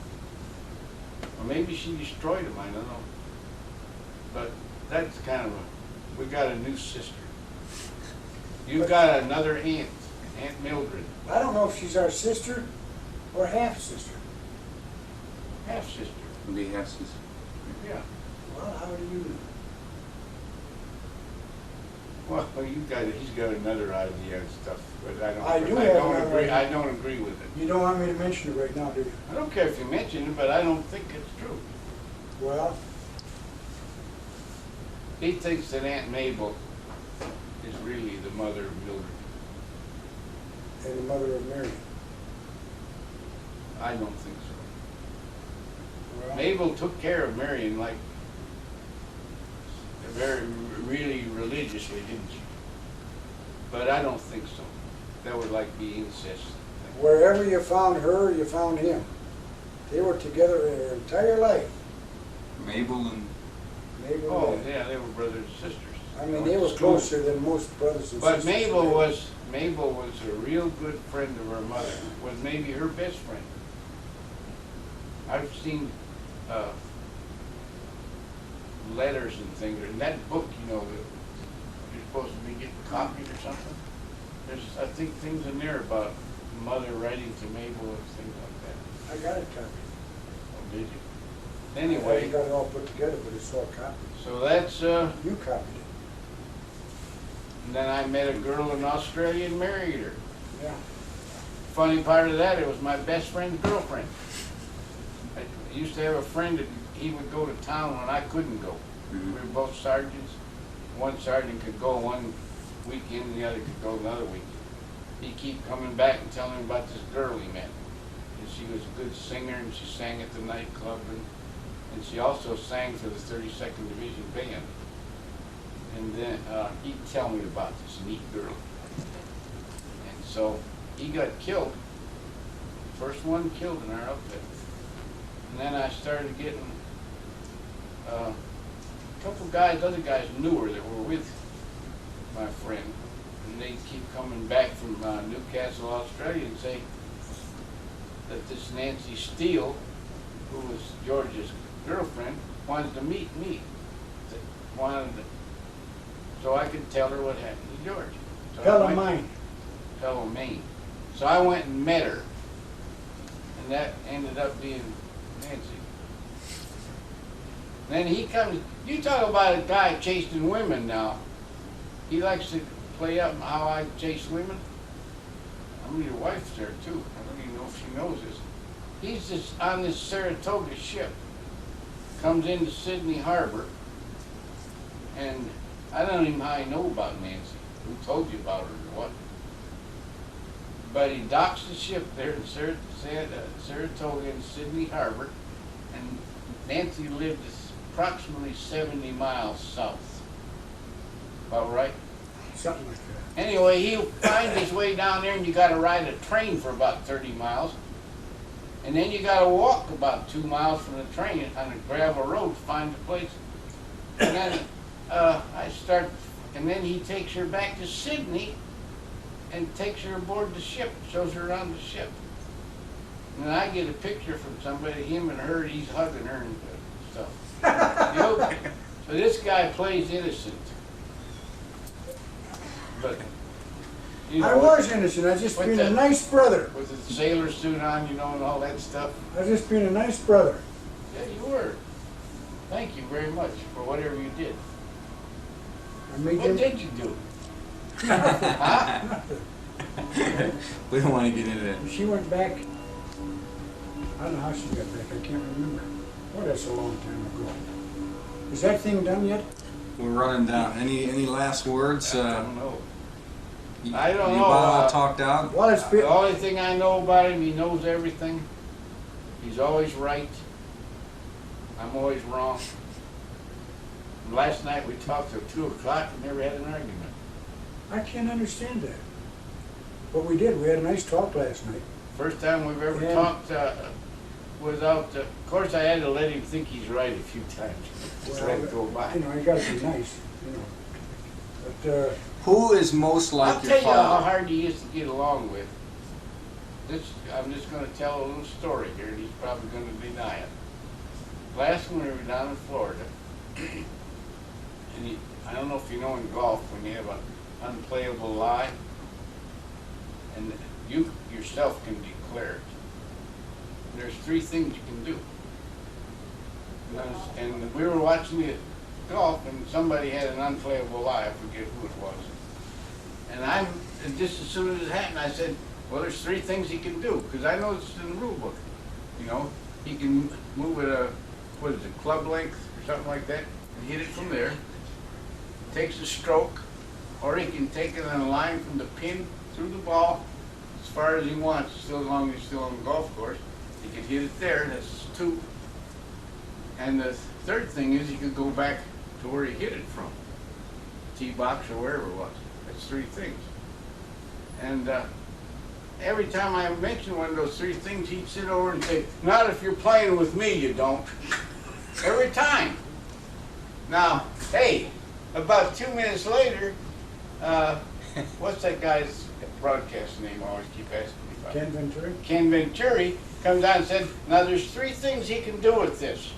S2: or maybe she destroyed them, I don't know. But that's kind of a, we got a new sister. You've got another aunt, Aunt Mildred,
S3: I don't know if she's our sister or half sister.
S2: half sister.
S5: Would be half sister.
S2: Yeah.
S3: Well, how do you know?
S2: Well, he's got another idea and stuff, but I don't.
S3: I do have another
S2: agree.
S3: idea.
S2: I don't agree with it.
S3: You don't want me to mention it right now, do you?
S2: I don't care if you mention it, but I don't think it's true.
S3: Well,
S2: He thinks that Aunt Mabel is really the mother of Mildred.
S3: and the mother of Mary.
S2: I don't think so.
S3: Well,
S2: Mabel took care of Marion like very, really religiously, didn't she? But I don't think so. That would like be incest.
S3: wherever you found her, you found him. They were together their entire life.
S5: Mabel and
S3: Mabel
S2: Oh,
S3: and Dad.
S2: yeah, they were brothers and sisters.
S3: I mean, they were
S2: It's true.
S3: closer than most brothers and
S2: But
S3: sisters.
S2: Mabel
S3: today.
S2: was a real good friend of her mother, was maybe her best friend. I've seen letters and things, in that book, you know, that you're supposed to be getting copied or something. There's, I think, things in there about mother writing to Mabel and things like that.
S3: I got it copied.
S2: Oh, did you?
S3: I
S2: Anyway,
S3: haven't got it all put together, but it's all copied.
S2: so that's,
S3: You copied it.
S2: and then I met a girl in Australia and married her.
S3: Yeah.
S2: Funny part of that, it was my best friend's girlfriend. I used to have a friend that he would go to town when I couldn't go.
S5: Mhm.
S2: We were both sergeants. One sergeant could go one weekend and the other could go another weekend. He'd keep coming back and telling me about this girl he met. His she was a good singer, and she sang at the nightclub, and she also sang for the 32nd Division Band. And then he'd tell me about this neat girl. And so he got killed, first one killed in our outfit. And then I started getting a couple guys, other guys knew her that were with my friend. And they'd keep coming back from Newcastle, Australia, and say that this Nancy Steele, who was George's girlfriend, wanted to meet me. So I could tell her what happened to George. So Fellow Maine. So I went and met her, and that ended up being Nancy. Then he comes, you talk about a guy chasing women now. He likes to play up how I chase women. I mean, your wife's there too. I don't even know if she knows this. He's just on this Saratoga ship. Comes into Sydney Harbor, and I don't even know how I know about Nancy. Who told you about her or what? But he docks the ship there in Saratoga in Sydney Harbor, and Nancy lived approximately 70 miles south. About right?
S3: Something like that.
S2: Anyway, he'll find his way down there, and you got to ride a train for about 30 miles. And then you got to walk about 2 miles from the train on a gravel road to find the place. And then and then he takes her back to Sydney and takes her aboard the ship, shows her around the ship. And I get a picture from somebody, him and her, he's hugging her and stuff. You know? So this guy plays innocent. But, you know,
S3: I was innocent. I just been a nice brother.
S2: with the sailor suit on, you know, and all that stuff.
S3: I just been a nice brother.
S2: Yeah, you were. Thank you very much for whatever you did.
S3: I made
S2: What
S3: them.
S2: did you do? Huh?
S5: We don't want to get into that.
S3: She went back. I don't know how she got back. I can't remember. Well, that's a long time ago. Is that thing done yet?
S5: We're running down. Any last words?
S2: I don't know.
S5: You,
S2: I don't
S5: you
S2: know,
S5: about all talked out?
S3: Well, it's
S2: The
S3: been.
S2: only thing I know about him, he knows everything. He's always right. I'm always wrong. Last night we talked till 2 o'clock and never had an argument.
S3: I can't understand that. But we did. We had a nice talk last night.
S2: First time we've ever
S3: Yeah.
S2: talked without, of course I had to let him think he's right a few times. Just let it go by.
S3: You know, you gotta be nice, you know. But,
S5: Who is most like
S2: I'll
S5: your
S2: tell you how
S5: father?
S2: hard he is to get along with. I'm just gonna tell a little story here, and he's probably gonna deny it. Last winter we were down in Florida, and I don't know if you know in golf, when you have an unplayable lie, and you yourself can declare it. There's 3 things you can do. And we were watching the golf, and somebody had an unplayable lie, I forget who it was. And just as soon as it happened, I said, well, there's 3 things he can do, because I know it's in the rule book. You know, he can move at club length or something like that, and hit it from there. Takes a stroke, or he can take it on a line from the pin through the ball as far as he wants, still as long as he's still on the golf course. He can hit it there, that's 2. And the 3rd thing is he could go back to where he hit it from, tee box or wherever it was. That's 3 things. And every time I mentioned one of those 3 things, he'd sit over and say, not if you're playing with me, you don't. Every time. Now, hey, about 2 minutes later, what's that guy's broadcast name I always keep asking me about?
S3: Ken Venturi?
S2: Ken Venturi comes out and said, now there's 3 things he can do with this.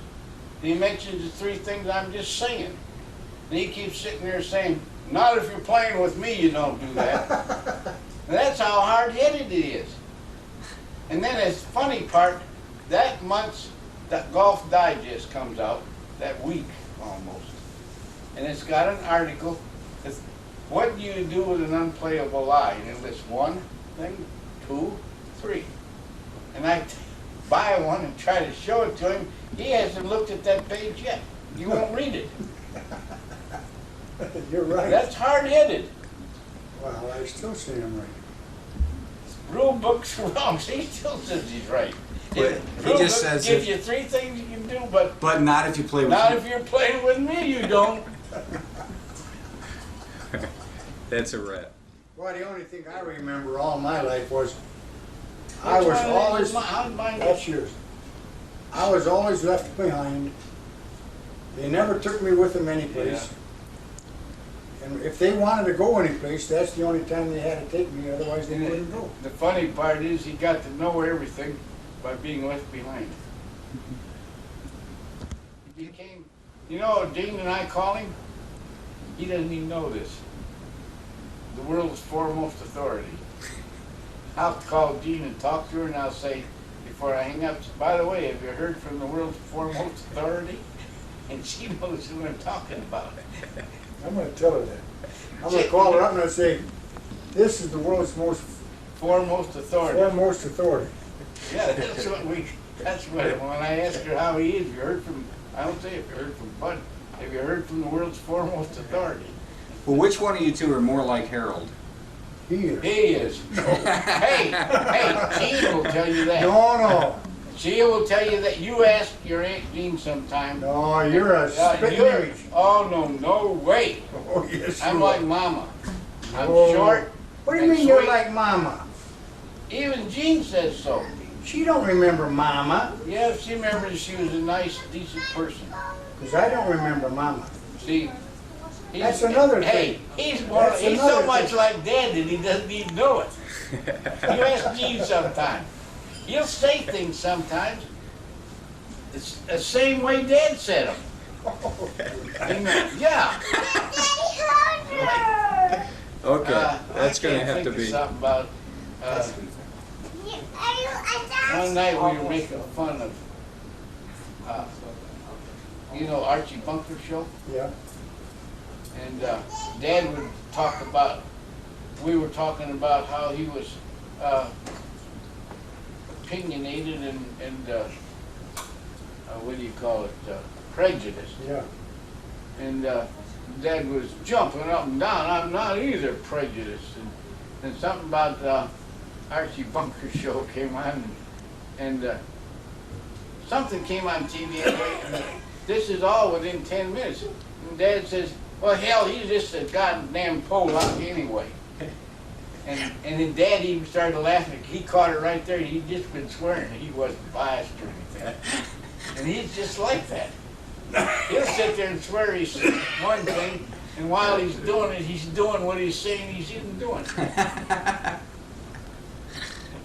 S2: And he mentions the 3 things I'm just saying. And he keeps sitting there saying, not if you're playing with me, you don't do that. And that's how hard-headed he is. And then the funny part, that month's that Golf Digest comes out, that week almost. And it's got an article, that's, what do you do with an unplayable lie? And it lists 1 thing, 2, 3. And I buy one and try to show it to him. He hasn't looked at that page yet. He won't read it.
S3: You're right.
S2: That's hard-headed.
S3: Well, I still say I'm right.
S2: rule book's wrong. He still says he's right.
S6: But he
S2: Rule
S6: just
S2: book
S6: says
S2: gives
S6: if-
S2: you 3 things you can do, but
S6: But not if you play with
S2: not
S6: me.
S2: if you're playing with me, you don't.
S6: That's a wrap.
S3: Well, the only thing I remember all my life was I was
S2: Which one
S3: always,
S2: is how's mine?
S3: that's yours. I was always left behind. They never took me with them anyplace. And if they wanted to go anyplace, that's the only time they had to take me, otherwise they wouldn't go.
S2: The funny part is he got to know everything by being left behind. He became, you know, Dean and I call him, he doesn't even know this. The world's foremost authority. I'll call Dean and talk to her and I'll say, before I hang up, by the way, have you heard from the world's foremost authority? And she knows who I'm talking about.
S3: I'm gonna tell her that. I'm gonna call her up and I'll say, this is the world's most
S2: Foremost authority.
S3: foremost authority.
S2: Yeah, that's what, when I asked her how he is, you heard from, I don't say if you heard from Bud, have you heard from the world's foremost authority?
S5: Well, which one of you two are more like Harold?
S3: He is.
S2: He is. Hey, Jean will tell you that.
S3: No,
S2: She will tell you that. You ask your Aunt Jean sometime.
S3: no, you're a spitting
S2: you're-
S3: image.
S2: Oh, no way.
S3: Oh, yes,
S2: I'm
S3: you
S2: like
S3: are.
S2: Mama. I'm
S3: Oh.
S2: short.
S3: What do you
S2: and
S3: mean you're
S2: sweet.
S3: like Mama?
S2: Even Jean says so.
S3: She don't remember Mama,
S2: Yeah, she remembers she was a nice, decent person.
S3: because I don't remember Mama.
S2: See, he's,
S3: That's another
S2: hey,
S3: thing.
S2: he's
S3: That's
S2: so
S3: another
S2: much
S3: thing.
S2: like Dad that he doesn't even know it. You ask Gene sometime. He'll say things sometimes. It's the same way Dad said them. Yeah.
S6: Okay, that's
S2: I
S6: gonna
S2: can't
S6: have
S2: think
S6: to
S2: of
S6: be.
S2: something about. One night we were making fun of, you know, Archie Bunker show.
S3: Yeah.
S2: And Dad would talk about, we were talking about how he was opinionated and what do you call it, prejudiced.
S3: Yeah.
S2: And Dad was jumping up and down, I'm not either prejudiced. And something about Archie Bunker show came on and something came on TV anyway, and this is all within 10 minutes. And Dad says, well, hell, he's just a goddamn Pollock anyway. And then Dad even started laughing. He caught it right there. He'd just been swearing. He wasn't biased or anything. And he's just like that. He'll sit there and swear he's one thing, and while he's doing it, he's doing what he's saying he's even doing.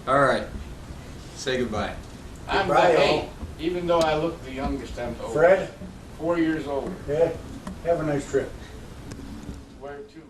S6: All right. Say goodbye.
S2: I'm
S3: Goodbye,
S2: hey,
S3: all.
S2: even though I look the youngest, I'm old.
S3: Fred,
S2: 4 years older.
S3: yeah, have a nice trip.
S2: Where to?